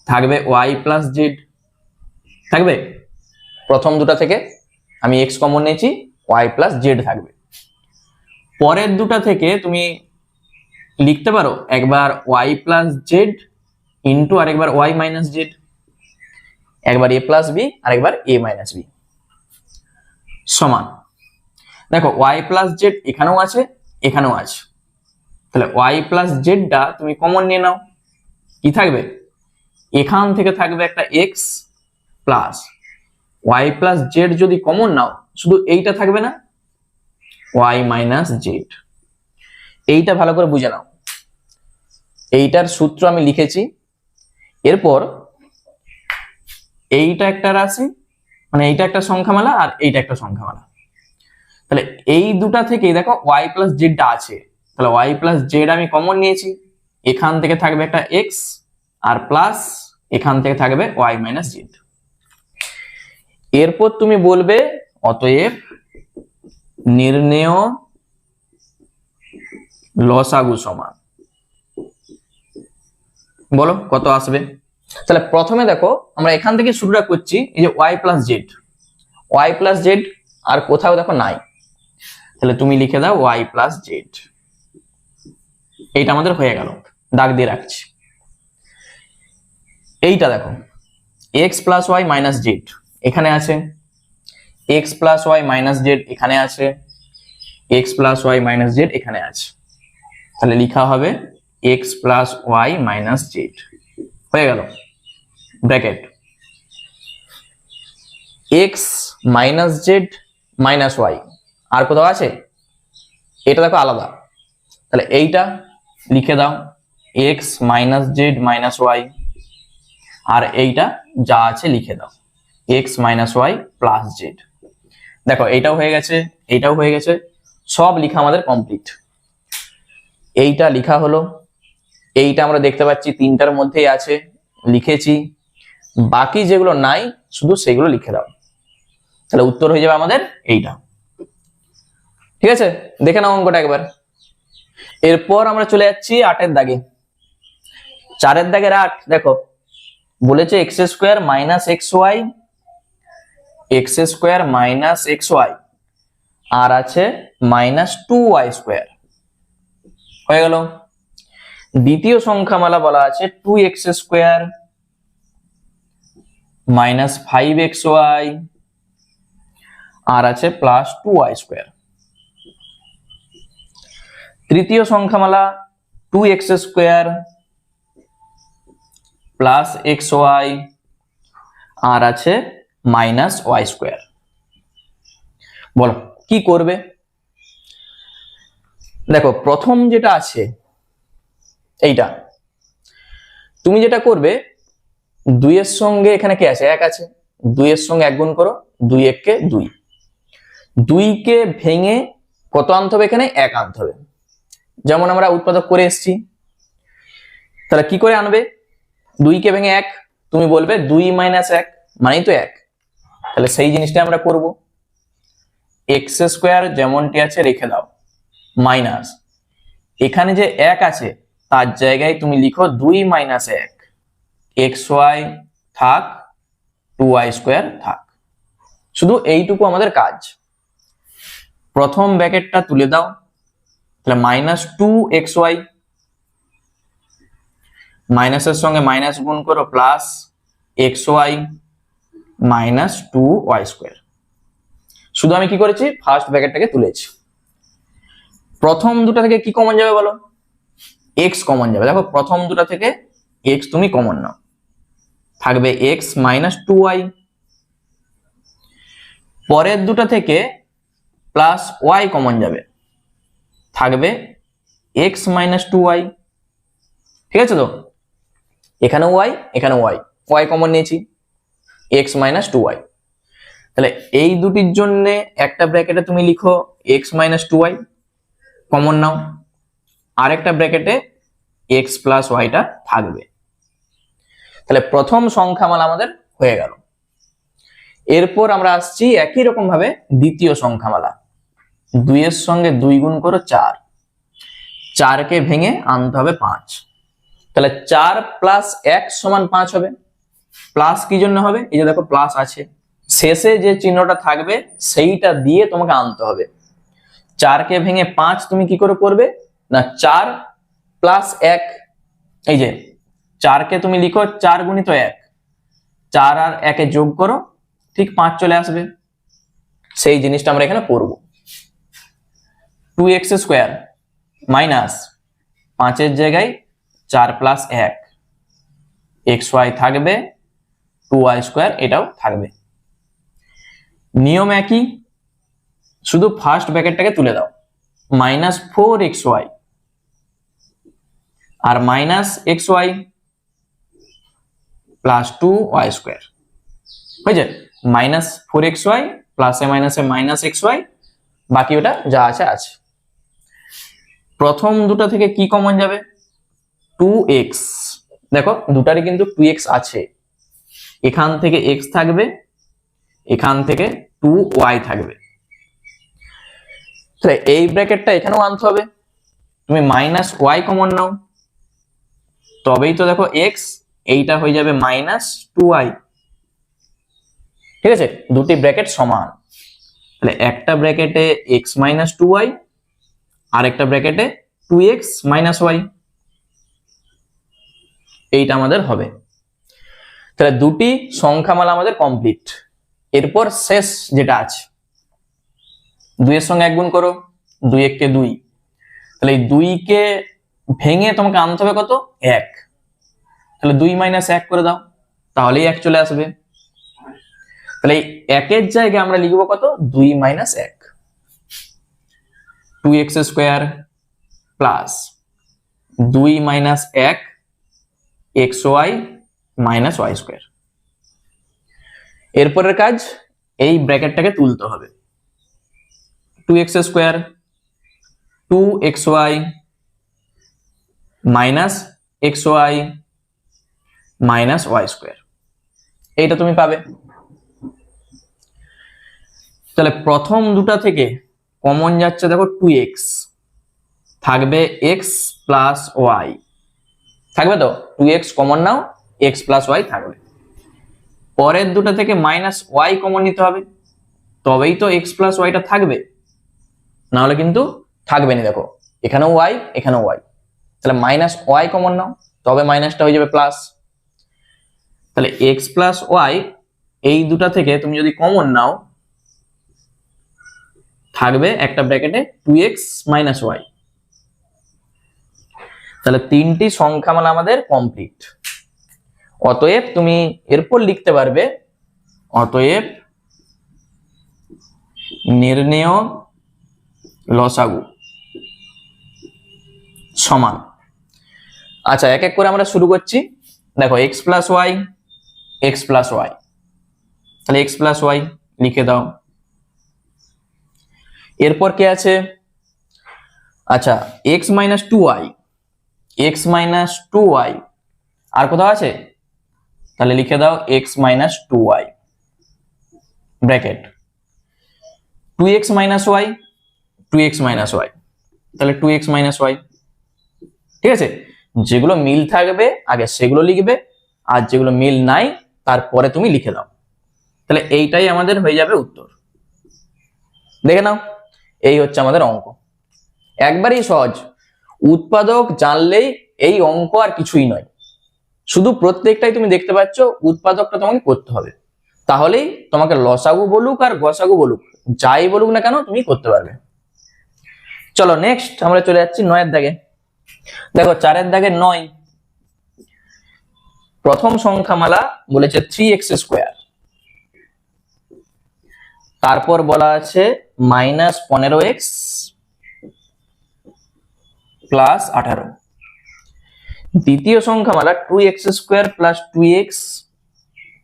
থাকবে ওয়াই প্লাস জেড থাকবে। প্রথম দুটা থেকে আমি এক্স কমন নিয়েছি, ওয়াই প্লাস জেড থাকবে। পরের দুটা থেকে তুমি লিখতে পারো একবার ওয়াই প্লাস জেড ইন্টু আরেকবার ওয়াই মাইনাস জেড, একবার এ প্লাস বি আরেকবার এ মাইনাস বি সমান। দেখো ওয়াই প্লাস জেড এখানেও আছে এখানেও আছে, তাহলে ওয়াই প্লাস জেডটা তুমি কমন নিয়ে নাও, কি থাকবে, এখান থেকে থাকবে একটা x plus y plus z. যদি কমন নাও শুধু এইটা থাকবে না, ওয়াই মাইনাস জেড। এইটা ভালো করে বুঝে নাও, এইটার সূত্র আমি লিখেছি। এরপর এইটা একটা রাশি, মানে এইটা একটা সংখ্যামালা আর এইটা একটা সংখ্যামালা। তাহলে এই দুটা থেকে দেখো ওয়াই প্লাস জেডটা আছে, তাহলে ওয়াই প্লাস জেড আমি কমন নিয়েছি, এখান থেকে থাকবে একটা এক্স আর প্লাস এখান থেকে থাকবে ওয়াই মাইনাস জেড। এরপর তুমি বলবে অতএব নির্ণেয় লসাগু সমান, বলো কত আসবে। তাহলে প্রথমে দেখো আমরা এখান থেকে শুরুটা করছি, এই যে ওয়াই প্লাস জেড আর কোথাও দেখো নাই, তাহলে তুমি লিখে দাও ওয়াই প্লাস জেড। এইটা আমাদের হয়ে গেল, দাগ দিয়ে রাখছি। এইটা দেখো x plus y minus z এখানে আছে, x plus y minus z এখানে আছে, x plus y minus z এখানে আছে, তাহলে লেখা হবে x plus y minus z হয়ে গেল bracket. X minus z minus y আর কোথাও আছে, এটা দেখো আলাদা, তাহলে এইটা লিখে দাও x minus z minus y, আর এইটা যা আছে লিখে দাও x minus y plus z. দেখো এইটাও হয়ে গেছে এইটাও হয়ে গেছে, সব লেখা আমাদের কমপ্লিট। এইটা লেখা হলো, এইটা আমরা দেখতে পাচ্ছি তিনটার মধ্যেই আছে লিখেছি, বাকি যেগুলো নাই শুধু সেগুলো লিখে দাও, তাহলে উত্তর হয়ে যাবে আমাদের এইটা। ঠিক আছে, দেখে নাও অঙ্কটা একবার। এরপর আমরা চলে যাচ্ছি 8 দাগে। 4 দাগের 8 দেখো বলেছে x square minus x y আর আছে মাইনাস 2y স্কোয়ার হয়ে গেল। দ্বিতীয় সংখ্যামালা বলা আছে 2x স্কোয়ার মাইনাস 5xy আর আছে প্লাস 2y স্কোয়ার। তৃতীয় সংখ্যামালা 2x স্কোয়ার প্লাস xy আর আছে মাইনাস y স্কোয়ার। বলো কি করবে। দেখো প্রথম যেটা আছে এইটা, তুমি যেটা করবে 2 এর সঙ্গে এখানে কি আছে 1 আছে, 2 এর সঙ্গে 1 গুণ করো, 2 1 কে 2, 2 কে ভেঙে কত আনতে হবে, এখানে 1 আনতে হবে, যেমন আমরা উৎপাদক করে এসেছি। তাহলে কি করে আনবে, 2 কে ভেঙে 1, তুমি বলবে 2 মাইনাস 1 মানেই তো 1, তাহলে সেই জিনিসটা আমরা করব। এক্স স্কোয়ার যেমনটি আছে রেখে দাও মাইনাস এখানে যে 1 আছে তার জায়গায় তুমি লিখো 2 মাইনাস 1, এক্স ওয়াই থাক 2y স্কোয়ার থাক, শুধু এইটুকু আমাদের কাজ। প্রথম ব্র্যাকেটটা তুলে দাও, তাহলে মাইনাস 2xy, মাইনাসের সঙ্গে মাইনাস গুণ করো plus xy minus 2y square. শুধু আমি কি করেছি ফার্স্ট ব্র্যাকেটটাকে তুলেছি। প্রথম দুটা থেকে কি কমন যাবে বলো, x কমন যাবে। দেখো প্রথম দুটা থেকে x তুমি কমন নাও, থাকবে x মাইনাস 2y। পরের দুটা থেকে প্লাস y কমন যাবে, থাকবে x মাইনাস 2y। ঠিক আছে তো, এখানেও y এখানেও y, y কমন নিয়েছি x মাইনাস 2y। তাহলে এই দুটির জন্য একটা ব্র্যাকেটে তুমি লিখো x minus two y, common নাও, আরেকটা ব্র্যাকেটে x প্লাস ওয়াইটা থাকবে। তাহলে প্রথম সংখ্যামালা আমাদের হয়ে গেল। এরপর আমরা আসছি একই রকম ভাবে দ্বিতীয় সংখ্যামালা। 2 এর সঙ্গে 2 গুণ করো 4, 4 কে ভেঙে আনতে হবে 5। তাহলে 4 প্লাস 1 সমান 5 হবে। প্লাস কি জন্য হবে? এই যে দেখো প্লাস আছে, শেষে যে চিহ্নটা থাকবে সেইটা দিয়ে তোমাকে আনতে হবে। 4 কে ভেঙে 5 তুমি কি করে করবে না, 4 প্লাস 1, এই যে 4 কে তুমি লিখো 4 গুণিত 1, 4 আর 1 এ যোগ করো, ঠিক 5 চলে আসবে। সেই জিনিসটা আমরা এখানে করব। 2x স্কোয়ার মাইনাস 5 এর জায়গায় 4 প্লাস 1, xy থাকবে, 2y স্কোয়ার এটাও থাকবে। নিয়ম একই, শুধু ফার্স্ট ব্র্যাকেটটাকে তুলে দাও, মাইনাস 4xy আর minus xy plus 2y square হয়েছে। মাইনাস 4xy প্লাসে মাইনাসে মাইনাস xy, বাকি ওটা যা আছে আছে। প্রথম দুটো থেকে কি কমন যাবে? 2x, দেখো দুটারই কিন্তু 2x আছে, এখান থেকে x থাকবে, এখান থেকে 2y থাকবে। তাহলে এই ব্র্যাকেটটা এখানেও আনতে হবে, তুমি মাইনাস y কমন নাও, তবেই তো দেখো x, এইটা হয়ে যাবে মাইনাস 2y। ঠিক আছে, দুটি ব্র্যাকেট সমান। তাহলে একটা ব্র্যাকেটে x মাইনাস 2y, আর একটা ব্র্যাকেটে 2x মাইনাস y, এইটা আমাদের হবে। তাহলে দুটি সংখ্যামালা আমাদের কমপ্লিট। এরপর শেষ যেটা আছে, 2 এর সঙ্গে 1 গুণ করো, 2 1 কে 2, তাহলে এই 2 কে ভেঙে তোমাকে আনতে হবে কত? 1। তাহলে 2 মাইনাস 1 করে দাও, তাহলেই 1 চলে আসবে। তাহলে এই 1 এর জায়গায় আমরা লিখবো কত? 2 minus 1, 2x square plus 2 minus 1 xy minus y square. এরপরের কাজ, এই ব্র্যাকেটটাকে তুলতে হবে। 2x square 2xy minus xy minus y square, এইটা তুমি পাবে। তাহলে প্রথম দুটা থেকে কমন যাচ্ছে, দেখো 2x থাকবে, x প্লাস y থাকবে, তো 2x কমন নাও, x প্লাস y থাকবে। পরের দুটা থেকে মাইনাস y কমন নিতে হবে, তবেই তো x প্লাস ওয়াইটা থাকবে, না হলে কিন্তু থাকবে না। দেখো এখানেও y, এখানেও y, তাহলে মাইনাস y কমন নাও, তবে মাইনাসটা হয়ে যাবে প্লাস। তাহলে x প্লাস ওয়াই এই দুটা থেকে তুমি যদি কমন নাও, থাকবে একটা ব্র্যাকেটে 2x মাইনাস ওয়াই। তাহলে তিনটি সংখ্যামালা আমাদের কমপ্লিট। অতএব তুমি এরপর লিখতে পারবে, অতএব নির্ণেয় লসাগু সমান। আচ্ছা, এক এক করে আমরা শুরু করছি। দেখো x plus y, x plus y, তাহলে x প্লাস ওয়াই লিখে দাও। এরপর কে আছে? আচ্ছা, x minus two y, x minus two y, আর কোথাও আছে? তাহলে লিখে দাও x minus two y bracket 2x minus y, 2x minus y, তাহলে 2x মাইনাস ওয়াই। ঠিক আছে, যেগুলো মিল থাকবে আগে সেগুলো লিখবে, আর যেগুলো মিল নাই তারপরে তুমি লিখে দাও। তাহলে এইটাই আমাদের হয়ে যাবে উত্তর। দেখে নাও, এই হচ্ছে আমাদের অঙ্ক। একবারই সহজ, উৎপাদক জানলেই এই অঙ্ক আর কিছুই নয়। শুধু প্রত্যেকটাই তুমি দেখতে পাচ্ছ, উৎপাদকটা তোমাকে করতে হবে, তাহলেই তোমাকে লসাগু বলুক আর গসাগু বলুক, যাই বলুক না কেন তুমি করতে পারবে। চলো নেক্সট আমরা চলে যাচ্ছি 9 এর দাগে। দেখো 4 এর দাগে 9, প্রথম সংখ্যামালা বলেছে 3x স্কোয়ার, তারপর বলা আছে মাইনাস 15x প্লাস 18। দ্বিতীয় সংখ্যামালা 2x square plus 2x,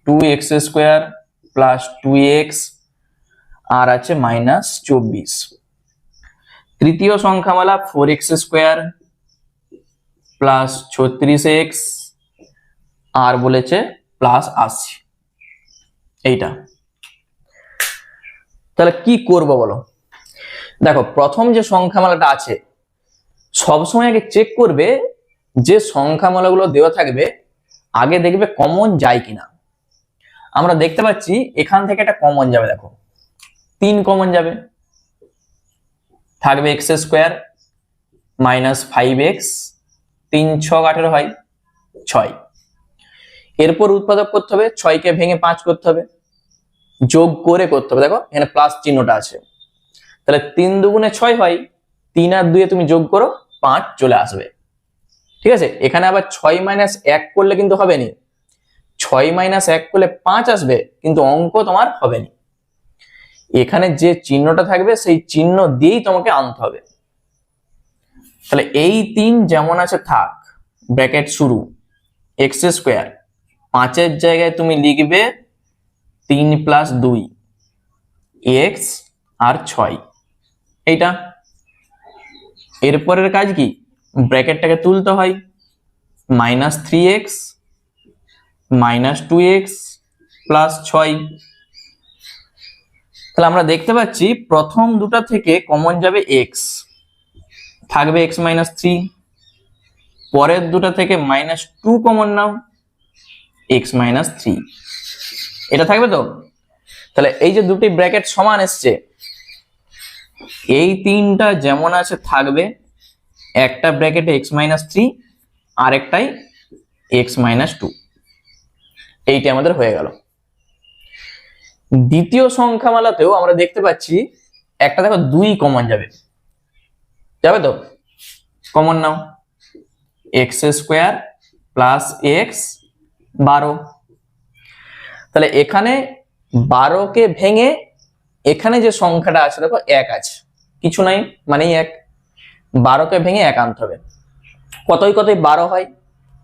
2x square plus 2x আর আছে -24। তৃতীয় সংখ্যামালা 4x² প্লাস 36x আর বলেছে +80। এইটা তাহলে কি করব বলো? দেখো, প্রথম যে সংখ্যামালাটা আছে সবসময় আগে চেক করবে যে সংখ্যামালাগুলো দেওয়া থাকবে আগে দেখবে কমন যায় কিনা। আমরা দেখতে পাচ্ছি এখান থেকে একটা কমন যাবে, দেখো 3 কমন যাবে, থাকবে x² -5x, 3 6 18 হয় 6। এরপর উৎপাদক করতে হবে, 6 কে ভেঙে 5 করতে হবে, যোগ করে করতে হবে। দেখো এখানে প্লাস চিহ্নটা আছে, তাহলে 3 দুগুণে 6 হয়, 3 আর 2 তুমি যোগ করো 5 চলে আসবে। ঠিক আছে, এখানে আবার 6 - 1 করলে কিন্তু হবে না, 6 - 1 করলে 5 আসবে, কিন্তু অঙ্ক তোমার হবে না। এখানে যে চিহ্নটা থাকবে সেই চিহ্ন দিয়েই তোমাকে আনতে হবে। তাহলে এই 3 যেমন আছে থাক, ব্র্যাকেট শুরু, x², 5 এর জায়গায় তুমি লিখবে 3 + 2 x আর 6, এইটা। এরপরের কাজ কি, ব্র্যাকেটটাকে তুলতে হয়, -3x -2x +6। তাহলে আমরা দেখতে পাচ্ছি প্রথম দুটা থেকে কমন যাবে x, থাকবে x - 3, পরের দুটা থেকে -2 কমন নাও, x - 3, এটা থাকবে তো। তাহলে এই যে দুটি ব্র্যাকেট সমান এসছে, এই তিনটা যেমন আছে থাকবে, একটা ব্র্যাকেটে x - 3 আর একটাই x - 2, এইটা আমাদের হয়ে গেল। দ্বিতীয় সংখ্যামালাতেও আমরা দেখতে পাচ্ছি একটা, দেখো 2 কমন যাবে, যাবে তো, কমন নাও, x² + x 12। তাহলে এখানে 12 কে ভেঙে এখানে যে সংখ্যাটা আছে দেখো 1 আছে, কিছু নাই মানেই 1, 12 কে ভেঙে 1 আনতে হবে। কতই 12 হয়,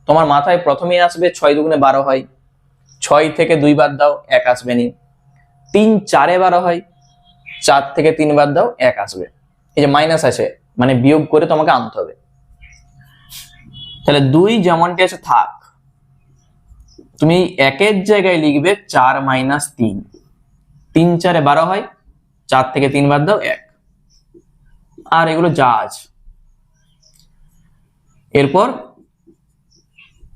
তোমার মাথায় প্রথমেই আসবে 6 দুগুণে 12 হয়, 6 থেকে 2 বাদ দাও 1 আসবে নি, 3 4 12 হয়, 4 থেকে 3 বাদ দাও 1 আসবে। এই যে মাইনাস আছে মানে বিয়োগ করে তোমাকে আনতে হবে। তাহলে 2 যেমনটি আছে থাক, তুমি 1 এর জায়গায় লিখবে 4 - 3, 3 4 12 হয়, 4 থেকে 3 বাদ দাও 1, আর এগুলো যা আছে। এরপর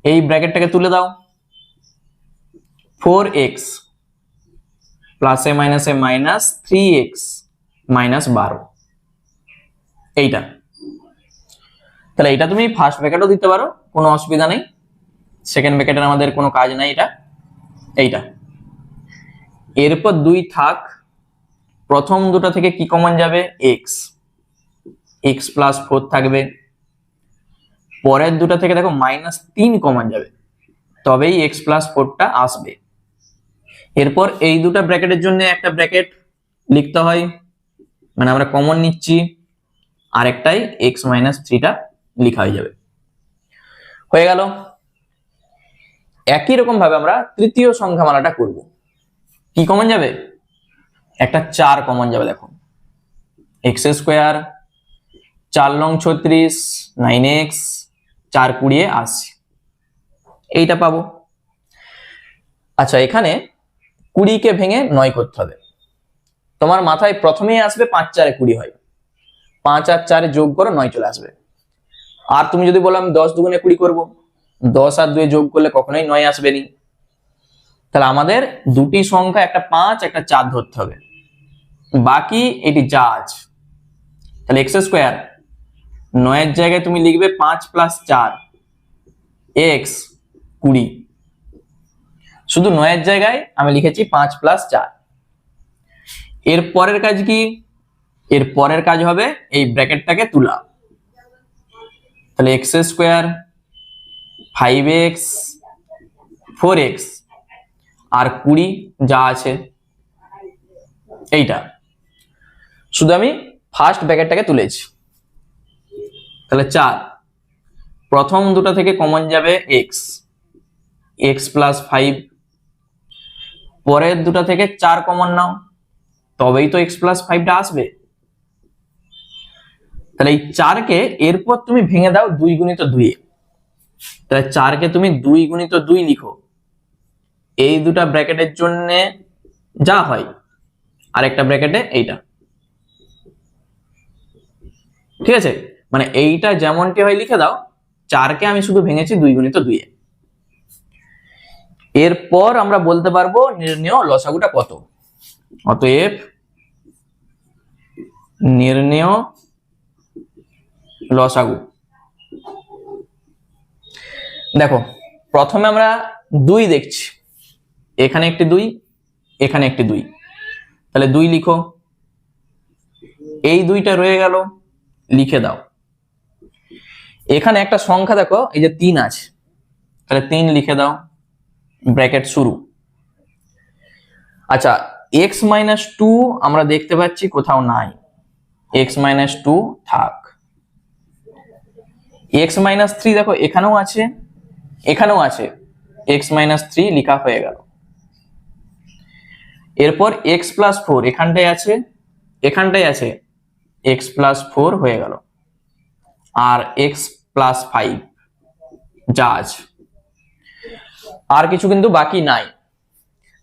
এই ব্র্যাকেটটাকে তুলে দাও, 4x +এ - 3x -12, এইটা। তাহলে এটা তুমি ফার্স্ট ব্র্যাকেটও দিতে পারো, কোনো অসুবিধা নেই, সেকেন্ড ব্র্যাকেটের আমাদের কোনো কাজ নাই, এটা এইটা। এরপর 2 থাক, প্রথম দুটো থেকে কি কমন যাবে, x + 4 থাকবে, পরের দুটো থেকে দেখো -3 কমন যাবে, তবেই x + 4টা আসবে। এরপর এই দুটো ব্র্যাকেটের জন্য একটা ব্র্যাকেট লিখতে হয়, মানে আমরা কমন নিচ্ছি, আরেকটাই x - 3টা লেখা হয়ে যাবে, হয়ে গেল। একই রকম ভাবে আমরা তৃতীয় সংখ্যামালাটা করব। কি কমন যাবে, একটা 4 কমন যাবে, দেখো x² 4 × 36 9x 4 × 20 80, এইটা পাবো। আচ্ছা, এখানে 20 কে ভেঙে 9 করতে হবে, তোমার মাথায় প্রথমেই আসবে 5 4 20 হয়, 5 আর 4 যোগ করো 9 চলে আসবে। আর তুমি যদি বলো আমি 10 দুগুণে 20 করব, 10 আর 2 যোগ করলে কখনোই 9 আসবে নি। তাহলে আমাদের দুটি সংখ্যা, একটা 5 একটা 4 ধরতে হবে, বাকি এটি যা আছে। তাহলে x² 9 এর জায়গায় তুমি লিখবে 5 + 4 x 20, শুধু 9 এর জায়গায় আমি লিখেছি 5 + 4। এর পরের কাজ কি, এর পরের কাজ হবে এই ব্র্যাকেটটাকে তোলা, তাহলে x² 5x 4x আর 20 যা আছে, এইটা শুধু আমি ফার্স্ট ব্র্যাকেটটাকে তুলেছি। তাহলে 4, প্রথম দুটো থেকে কমন যাবে x + 5, পরের দুটো থেকে 4 কমন নাও, তবেই তো x+5টা আসবে। তাহলে এই 4কে এরপর তুমি ভেঙে দাও 2 গুণিত 2 এ। তাহলে 4কে তুমি 2 গুণিত 2 লিখো, এই দুটা ব্র্যাকেটের জন্য যা হয়, আর একটা ব্র্যাকেটে এইটা। ঠিক আছে, মানে এইটা যেমনটি হয় লিখে দাও, 4কে আমি শুধু ভেঙেছি 2 গুণিত 2 এ। এরপর আমরা বলতে পারবো নির্ণেয় লসাগুটা কত। অতএব নির্ণেয় লসাগু। দেখো প্রথমে আমরা 2 দেখছি, এখানে একটি 2, এখানে একটি 2, তাহলে 2 লিখো। এই 2টা রয়ে গেল, লিখে দাও। এখানে একটা সংখ্যা দেখো, এই যে 3 আছে, তাহলে 3 লিখে দাও, ব্র্যাকেট শুরু। আচ্ছা, x-2 আমরা দেখতে পাচ্ছি কোথাও নাই, x-2 থাক। x-3 দেখো এখানেও আছে, এখানেও আছে, x-3 লেখা হয়ে গেল। এরপর x+4 এখানটায় আছে, এখানটায় আছে, x+4 হয়ে গেল। আর x+5 যা আছে, আর কিছু কিন্তু বাকি নাই।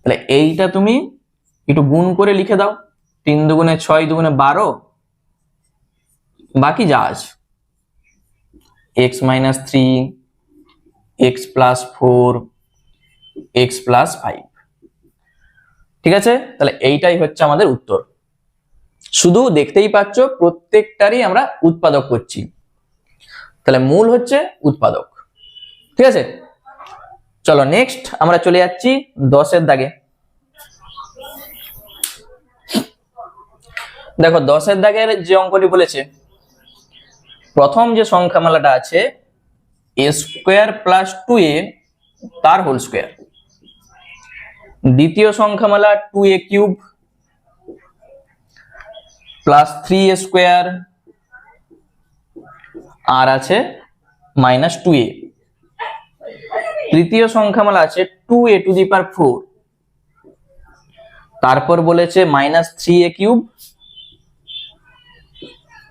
তাহলে এইটা তুমি একটু গুণ করে লিখে দাও, 3 দুগুণে 6, দুগুণে 12, বাকি যা আছে x-3, x+4, x+5। ঠিক আছে, তাহলে এইটাই হচ্ছে আমাদের উত্তর। শুধু দেখতেই পাচ্ছ প্রত্যেকটারই আমরা উৎপাদক করছি, তাহলে মূল হচ্ছে উৎপাদক। ঠিক আছে, চলো নেক্সট আমরা চলে যাচ্ছি 10-এর দাগে। দেখো 10-এর দাগের যে অঙ্কটি বলেছে, প্রথম যে সংখ্যামালাটা আছে a² + 2a তার হোল স্কয়ার, দ্বিতীয় সংখ্যামালা 2a³ + 3a² আর আছে -2a, তৃতীয় সংখ্যামালা আছে 2a⁴, তারপর বলেছে -3a³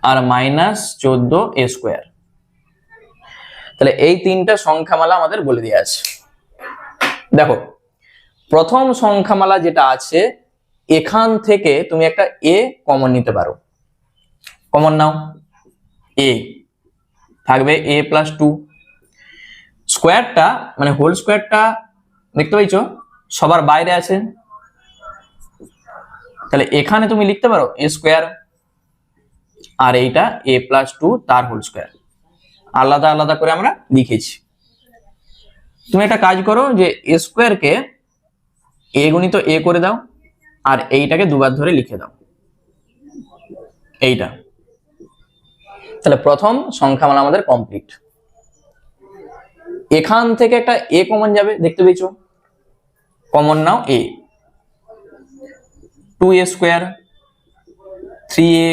আর -14a²। তাহলে এই তিনটা সংখ্যামালা আমাদের বলে দেওয়া আছে। দেখো প্রথম সংখ্যামালা যেটা আছে, এখান থেকে তুমি একটা a কমন নিতে পারো, কমন নাও, a থাকবে a+2, স্কয়ারটা মানে হোল স্কয়ারটা দেখতে পাইছো সবার বাইরে আছে, তাহলে এখানে তুমি লিখতে পারো a², আর এইটা a+2 তার হোল স্কয়ার, আলাদা আলাদা করে আমরা লিখেছি। তুমি একটা কাজ করো যে a² কে a গুণিত a করে দাও, আর এইটাকে দুবার ধরে লিখে দাও, এইটা। তাহলে প্রথম সংখ্যামালা আমাদের কমপ্লিট। এখান থেকে একটা a কমন যাবে, দেখতে পেয়েছো, common now a, 2a², 3a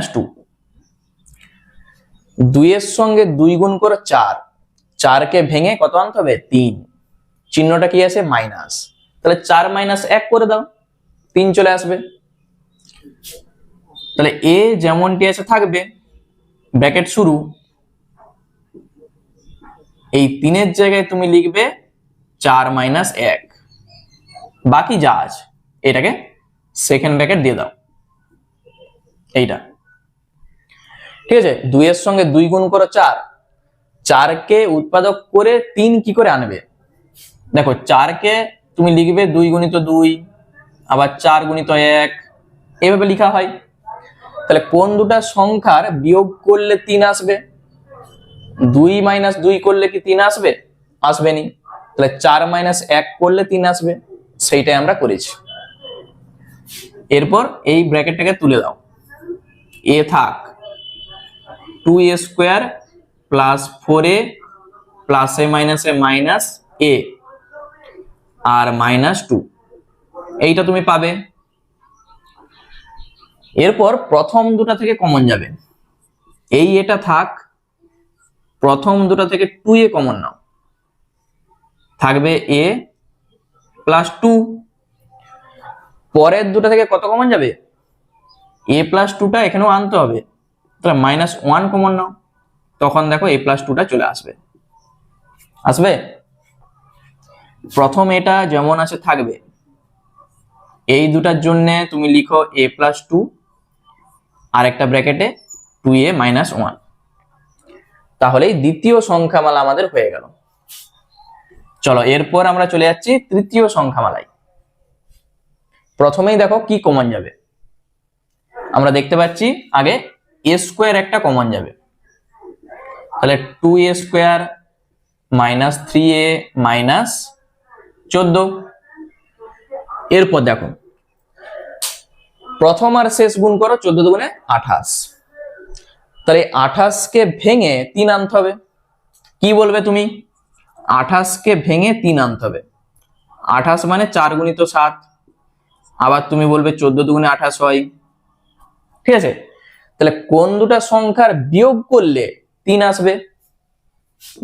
- 2, 2 এর সঙ্গে 2 গুণ করে 4, 4কে ভেঙে কত আনতে হবে 3, চিহ্নটা কি আছে মাইনাস, তাহলে 4 - 1 করে দাও, 3 চলে আসবে। তাহলে a যেমনটি আছে থাকবে, ব্র্যাকেট শুরু, এই 3 এর জায়গায় তুমি লিখবে 4 - 1, বাকি যা আছে এটাকে সেকেন্ড ব্র্যাকেট দিয়ে দাও, এইটা। ঠিক আছে, 2 এর সঙ্গে 2 গুণ করে 4, 4কে উৎপাদক করে 3 কি করে আনবে, দেখো 4কে তুমি লিখবে 2 গুণিত 2, আবার 4 গুণিত 1, এইভাবে লেখা হয়। তাহলে কোন দুটা সংখ্যার বিয়োগ করলে 3 আসবে, 2 - 2 করলে কি 3 আসবে, আসবে নি, তাহলে 4 - 1 করলে 3 আসবে, সেইটাই আমরা করেছি। এরপর এই ব্র্যাকেটটাকে তুলে দাও, a থাক, 2a² + 4a + a আর -2, এইটা তুমি পাবে। এরপর প্রথম দুটা থেকে কমন যাবে, এই এটা থাক, প্রথম দুটা থেকে 2a কমন নাও, থাকবে a + 2, পরের দুটো থেকে কত কমন যাবে? a প্লাস টুটা এখানেও আনতে হবে, তাহলে -1 কমন নাও, তখন দেখো a প্লাস টুটা চলে আসবে। আসবে? প্রথম এটা যেমন আছে থাকবে, এই দুটার জন্য তুমি লিখো a প্লাস টু আর একটা ব্র্যাকেটে 2a মাইনাস 1, তাহলেই দ্বিতীয় সংখ্যামালা আমাদের হয়ে গেল। চলো এরপর আমরা চলে যাচ্ছি তৃতীয় সংখ্যামালায়। প্রথমেই দেখো কি কমন যাবে, আমরা দেখতে পাচ্ছি আগে a স্কোয়ার একটা কমন যাবে, তাহলে 2a square minus 3a minus 14। এরপর দেখো প্রথম আর শেষ গুণ করো, 14 দুগুণে 28, তাহলে 28 কে ভেঙে 3 আনতে হবে। কি বলবে তুমি? 28 কে ভেঙে 3 আনতে হবে। 28 মানে 4 গুণিত 7, আবার তুমি বলবে 14 দুগুণে 28 হয়। ঠিক আছে, তাহলে কোন দুটা সংখ্যার বিয়োগ করলে 3 আসবে?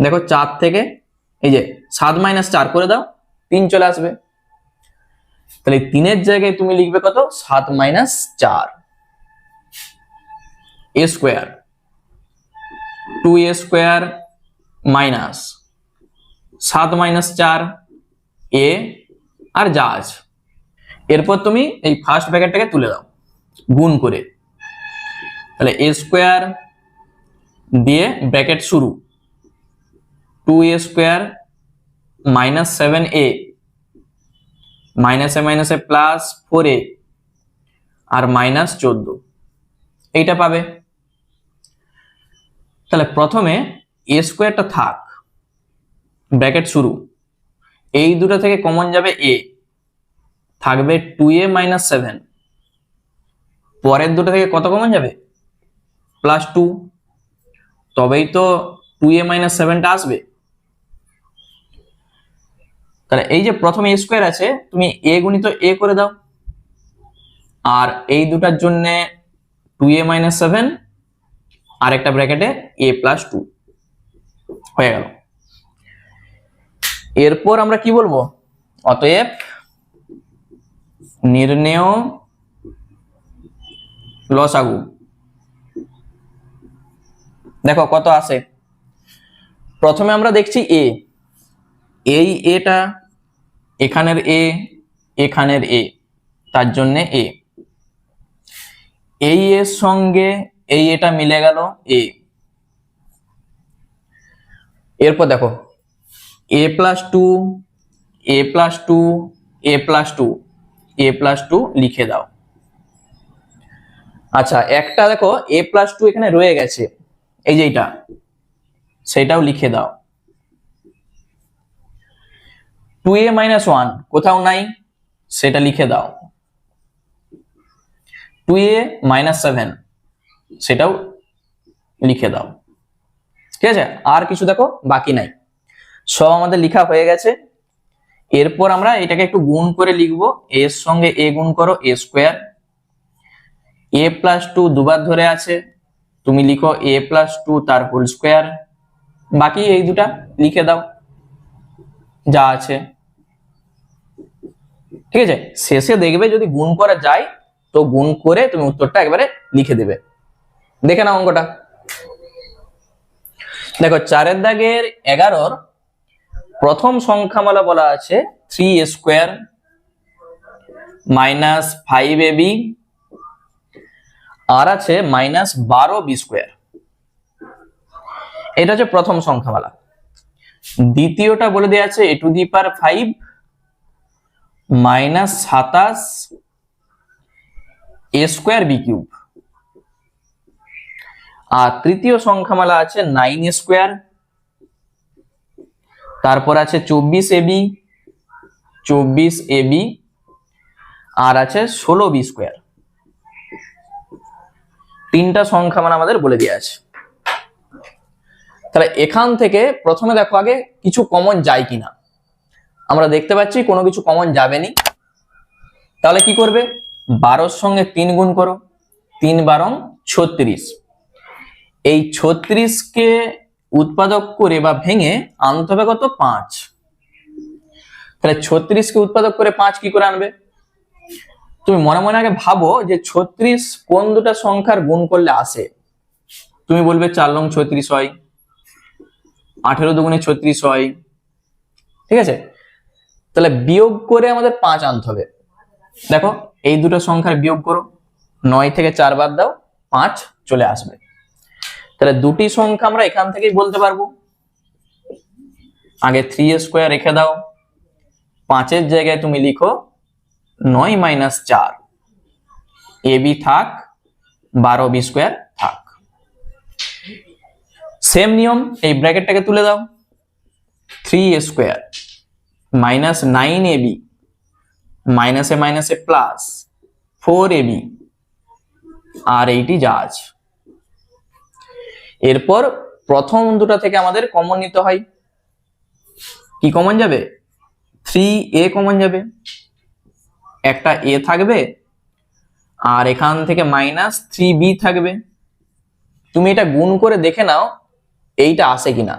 দেখো 4 থেকে এই যে 7 মাইনাস 4 করে দাও, 3 চলে আসবে। তাহলে 3 এর জায়গায় তুমি লিখবে কত? 7 minus 4 a square, 2a square minus 7 minus 4 a আর যা আছে। এরপর তুমি এই ফার্স্ট ব্র্যাকেটটাকে তুলে দাও গুণ করে, তাহলে a স্কোয়ার দিয়ে ব্র্যাকেট শুরু, 2a স্কোয়ার মাইনাস 7a মাইনাসে মাইনাসে প্লাস 4a আর মাইনাস 14, এইটা পাবে। তাহলে প্রথমে a স্কোয়ারটা থাক, ব্র্যাকেট শুরু, এই দুটো থেকে কমন যাবে a, থাকবে 2a মাইনাস 7, পরের দুটো থেকে কত কমন যাবে? প্লাস 2, তবেই তো 2a মাইনাস 7টা আসবে। তাহলে এই যে প্রথমে a স্কোয়ার আছে, তুমি a গুণিত a করে দাও, আর এই দুটার জন্য 2a মাইনাস 7 আর একটা ব্র্যাকেটে a প্লাস 2 হয়ে গেল। এরপর আমরা কি বলবো? অতএব নির্ণেয় লসাগু। দেখো কত আসে। প্রথমে আমরা দেখছি a, এই এটা এখানের a এখানের a, তার জন্য a, এই এর সঙ্গে এই এটা মিলে গেল a। এরপর দেখো a plus 2 a plus 2 a plus 2 a plus 2 লিখে দাও। আচ্ছা একটা দেখো a প্লাস 2 এখানে রয়ে গেছে, এই যে এটা, সেটাও লিখে দাও। 2a মাইনাস 1 কোথাও নাই, সেটা লিখে দাও। 2a মাইনাস 7 সেটাও লিখে দাও। ঠিক আছে, আর কিছু দেখো বাকি নাই, সব আমাদের লেখা হয়ে গেছে। এরপর আমরা এটাকে একটু গুণ করে লিখবো, a এর সঙ্গে a গুণ করো a স্কোয়ার, a প্লাস 2 দুবার ধরে আছে, তুমি লিখো a প্লাস 2 তার হোল স্কোয়ার, বাকি এই দুটা লিখে দাও যা আছে। ঠিক আছে, শেষে দেখবে যদি গুণ করা যায় তো গুণ করে তুমি উত্তরটা একবারে লিখে দেবে। দেখে নাও অঙ্কটা। দেখো 4 দাগের 11 প্রথম সংখ্যামালা বলা আছে 3a স্কোয়ার মাইনাস 5ab আর আছে মাইনাস 12b স্কোয়ার, এটা হচ্ছে প্রথম সংখ্যামালা। দ্বিতীয়টা বলে দেওয়া আছে a to the power 5 minus 27 a square b cube, আর তৃতীয় সংখ্যামালা আছে 9a স্কোয়ার, তারপর আছে 24ab আর আছে 16b স্কোয়ার। তিনটা সংখ্যামালা আমাদের বলে দেওয়া আছে। তাহলে এখান থেকে প্রথমে দেখো আগে কিছু কমন যায় কিনা। আমরা দেখতে পাচ্ছি কোনো কিছু কমন যাবে না, তাহলে কি করবে? 12 সঙ্গে 3 গুণ করো, 3 12 36, এই 36 কে উৎপাদক করে বা ভেঙে আনতে হবে কত? 5। তাহলে 36 কে উৎপাদক করে 5 কি করে আনবে? তুমি মনে মনে আগে ভাবো যে 36 কোন দুটা সংখ্যার গুণ করলে আসে। তুমি বলবে 4 লং 36 হয়, 18 দুগুণে 36 হয়, ঠিক আছে। তাহলে বিয়োগ করে আমাদের 5 আনতে হবে। দেখো এই দুটো সংখ্যার বিয়োগ করো, 9 থেকে 4 বাদ দাও, 5 চলে আসবে। তাহলে দুটি সংখ্যা আমরা এখান থেকেই বলতে পারবো। আগে 3a² রেখে দাও, 5 জায়গায় তুমি লিখো 9 - 4, ab থাক, 12b² থাক। সেম নিয়ম, এই ব্র্যাকেটটাকে তুলে দাও, 3a² - 9ab মাইনাস এ প্লাস 4ab আর এইটি যা আছে। এরপর প্রথম দুটো থেকে আমাদের কমন নিতে হয়। কি কমন যাবে? 3a কমন যাবে, একটা a থাকবে আর এখান থেকে -3b থাকবে। তুমি এটা গুণ করে দেখে নাও এইটা আসে কিনা।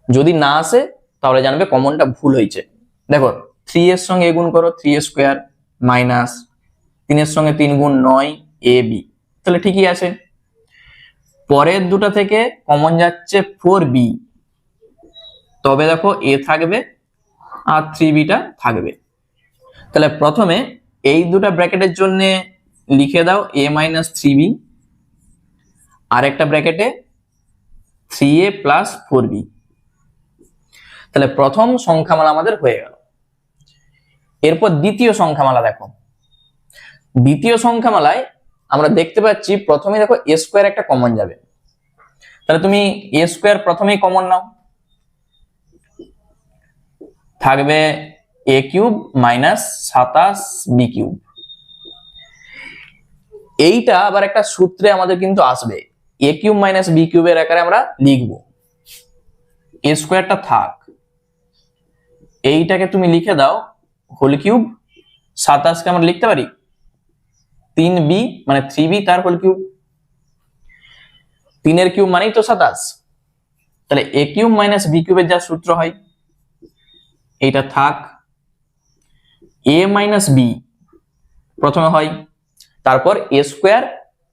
যদি না আসে তাহলে জানবে কমনটা ভুল হয়েছে। দেখো 3 এর সঙ্গে a গুণ করো, 3a² মাইনাস 3 এর সঙ্গে 3 গুণ 9ab, তাহলে ঠিকই আছে। পরের দুটো থেকে কমন যাচ্ছে 4b, তবে দেখো a থাকবে আর 3bটা থাকবে। তাহলে প্রথমে এই দুটো ব্র্যাকেটের জন্য লিখে দাও a - 3b, আর একটা ব্র্যাকেটে 3a + 4b। তাহলে প্রথম সংখ্যামালা আমাদের হয়ে গেল। এরপর দ্বিতীয় সংখ্যামালা দেখো। দ্বিতীয় সংখ্যামালায় আমরা দেখতে পাচ্ছি প্রথমে দেখো a² একটা কমন যাবে। তাহলে তুমি a² প্রথমেই কমন নাও, থাকবে a³ - 27b³। এইটা আবার একটা সূত্রে আমাদের কিন্তু আসবে, a³ - b³ এর আকারে আমরা লিখবো। a²টা থাক, এইটাকে তুমি লিখে দাও হোল কিউব, 27কে আমরা লিখতে পারি 3b মানে 3b তার হোল কিউব, 3 এর কিউব মানেই তো 27। তাহলে a³ - b³ এর যা সূত্র হয় এইটা থাক, a - b প্রথমে হয়, তারপর a²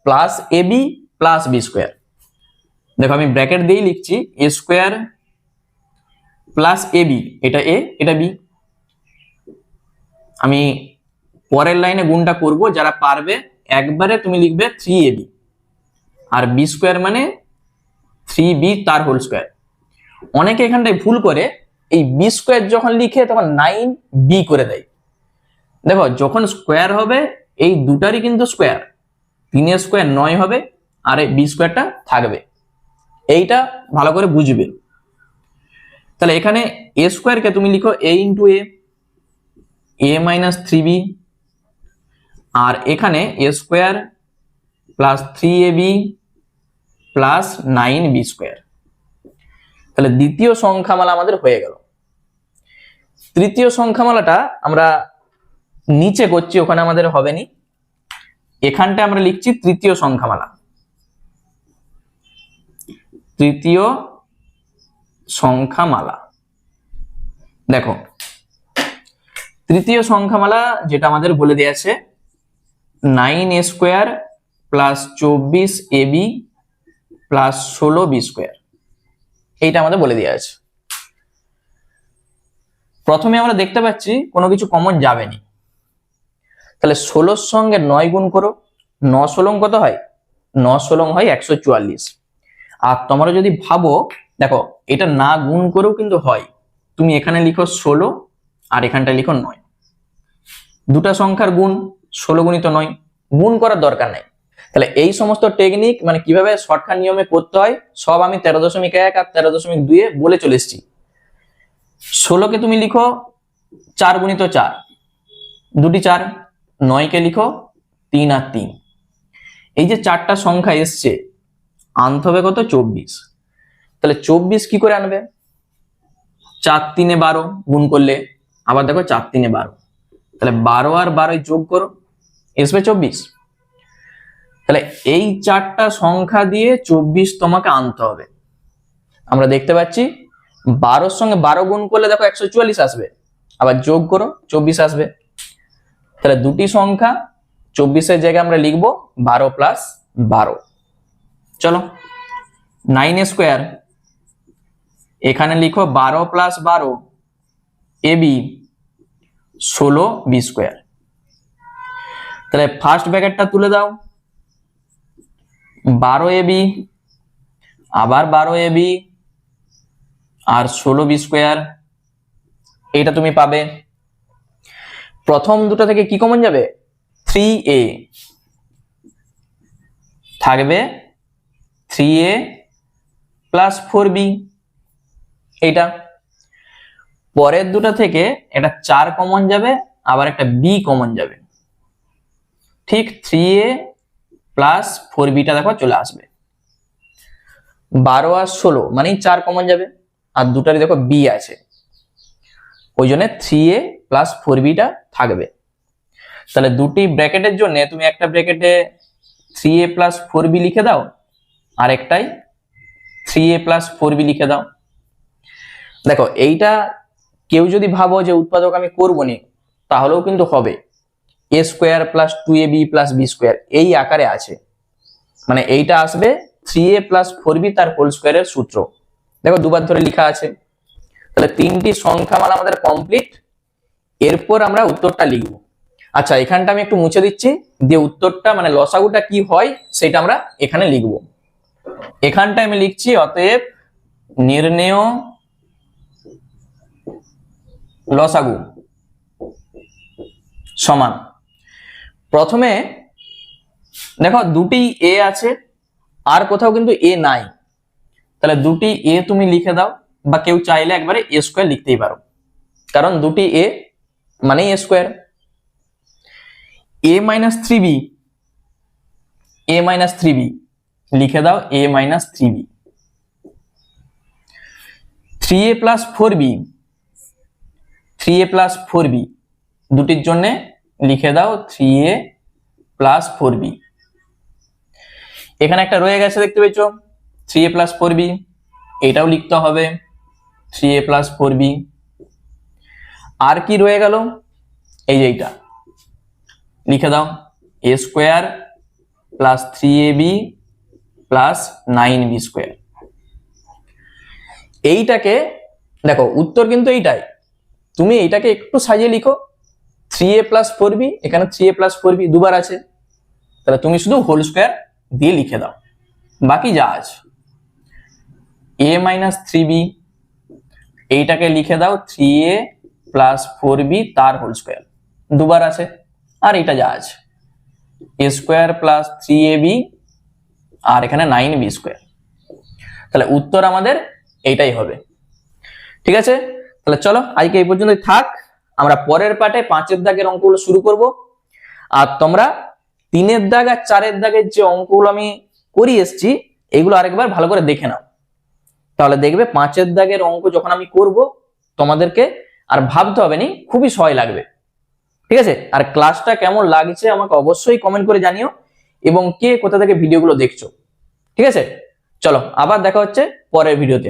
+ ab + b²। দেখো আমি ব্র্যাকেট দিয়েই লিখছি, a² + ab, এটা a এটা b। আমি পরের লাইনে গুণটা করব, যারা পারবে একবারে তুমি লিখবে 3ab, আর b² মানে 3b তার হোল স্কয়ার। অনেকে এখানটায় ভুল করে এই b² যখন লিখে তখন 9b করে দেয়। দেখো যখন স্কয়ার হবে এই দুটারই কিন্তু স্কয়ার, 3a² 9 হবে আর এই b²টা থাকবে, এইটা ভালো করে বুঝবে। তাহলে এখানে a² কে তুমি লিখো a × a - 3b, আর এখানে a² + 3ab + 9b²। তাহলে দ্বিতীয় সংখ্যামালা আমাদের হয়ে গেল। তৃতীয় সংখ্যামালাটা আমরা নিচে করছি, ওখানে আমাদের হবে নি, এখানটা আমরা লিখছি তৃতীয় সংখ্যামালা। তৃতীয় সংখ্যামালা দেখো, তৃতীয় সংখ্যামালা যেটা আমাদের বলে দিয়েছে 9a² + 24ab + 16b², এইটা আমাদের বলে দেওয়া আছে। প্রথমে আমরা দেখতে পাচ্ছি কোনো কিছু কমন যাবে না। তাহলে 16 সঙ্গে 9 গুণ করো, 9 16 কত হয়? 9 16 হয় 144। আর তোমরা যদি ভাবো, দেখো এটা না গুণ করেও কিন্তু হয়, তুমি এখানে লিখো 16 আর এখানটা লিখো 9, দুটা সংখ্যার গুণ 16 × 9, গুণ করার দরকার নাই। তাহলে এই সমস্ত টেকনিক মানে কিভাবে শর্টকাট নিয়মে করতে হয় সব আমি 13.1 আর 13.2 বলে চলে এসেছি। 16 কে তুমি লিখো 4 × 4, দুটি 4, 9 কে লিখো 3 আর 3। এই যে চারটা সংখ্যা এসছে আনতে হবে কত? 24। তাহলে 24 কি করে আনবে? 4 3 12 গুণ করলে, আবার দেখো 4 3 12, তাহলে 12 আর 12 যোগ করো, আসবে 24। তাহলে এই চারটা সংখ্যা দিয়ে 24 তোমাকে আনতে হবে। আমরা দেখতে পাচ্ছি 12 সঙ্গে 12 গুণ করলে দেখো 144 আসবে, আবার যোগ করো 24 আসবে। তাহলে দুটি সংখ্যা 24-এর জায়গায় আমরা লিখবো 12 প্লাস 12। চলো 9 স্কোয়ার, এখানে লিখো 12 প্লাস 12 ab 16 বি স্কোয়ার। তাহলে ফার্স্ট ব্র্যাকেটটা তুলে দাও, 12 ab আবার 12 ab আর 16 বি স্কোয়ার, এটা তুমি পাবে। প্রথম দুটো থেকে কি কমন যাবে, 3a থাকবে, 3a প্লাস 4b, এইটা। পরের দুটো থেকে এটা 4 কমন যাবে, আবার একটা b কমন যাবে, ঠিক 3a প্লাস 4bটা দেখো চলে আসবে। 12 আর 16 মানে 4 কমন যাবে, আর দুটারই দেখো b আছে, ওই জন্য 3a প্লাস 4bটা থাকবে। তাহলে দুটি ব্র্যাকেটের জন্য তুমি একটা ব্র্যাকেটে 3a প্লাস 4b লিখে দাও, আর একটাই 3a প্লাস 4b লিখে দাও। দেখো এইটা কেউ যদি ভাবো যে উৎপাদক আমি করবো নি, তাহলেও কিন্তু হবে। a square plus 2ab plus b square এই আকারে আছে, মানে এইটা আসবে 3a প্লাস 4b তার হোল স্কোয়ারের সূত্র। দেখো দুবার ধরে লেখা আছে। তাহলে তিনটি সংখ্যা মানে আমাদের কমপ্লিট। এরপর আমরা উত্তরটা লিখব। আচ্ছা এখানটা আমি একটু মুছে দিচ্ছি, দিয়ে উত্তরটা মানে লসাগুটা কি হয় সেটা আমরা এখানে লিখব। এখানটা আমি লিখছি অতএব নির্ণেয় লসাগু সমান, প্রথমে দেখো দুটি এ আছে, আর কোথাও কিন্তু এ নাই, তাহলে দুটি এ তুমি লিখে দাও, বা কেউ চাইলে একবারে এ স্কোয়ার লিখতেই পারো, কারণ দুটি এ মানে a square. a minus 3b, a minus 3b লিখে দাও, a minus 3b। 3a plus 4b, 3a plus 4b দুটির জন্য লিখে দাও 3a প্লাস 4b। এখানে একটা রয়ে গেছে দেখতে পেয়েছো 3a প্লাস 4b, এটাও লিখতে হবে 3a প্লাস 4b। আর কি রয়ে গেল, এই যে এইটা লিখে দাও a square plus 3ab plus 9b square. এইটাকে দেখো উত্তর কিন্তু এইটাই, তুমি এইটাকে একটু সাজিয়ে লিখো 3a প্লাস 4b, এখানে 3a প্লাস 4b দুবার আছে, তাহলে তুমি শুধু হোল স্কোয়ার দিয়ে লিখে দাও, বাকি যা আছে। a মাইনাস 3b এইটাকে লিখে দাও 3a প্লাস 4b তার হোল স্কোয়ার, দুবার আছে, আর এটা যা আছে a স্কোয়ার প্লাস 3ab আর এখানে 9b স্কোয়ার। তাহলে উত্তর আমাদের এইটাই হবে। ঠিক আছে, তাহলে চলো আজকে এই পর্যন্তই থাক। আমরা পরের পার্টে 5-এর দাগের অঙ্কগুলো শুরু করব। আর তোমরা 3-এর দাগ আর 4-এর দাগের যে অঙ্কগুলো আমি করিয়ে এসেছি এগুলো আরেকবার ভালো করে দেখে নাও, তাহলে দেখবে 5-এর দাগের অঙ্ক যখন আমি করব তোমাদেরকে আর ভাবতে হবে না, খুবই সহজ লাগবে। ঠিক আছে, আর ক্লাসটা কেমন লাগছে আমাকে অবশ্যই কমেন্ট করে জানিও, এবং কে কোথা থেকে ভিডিওগুলো দেখছো। ঠিক আছে, চলো আবার দেখা হচ্ছে পরের ভিডিওতে।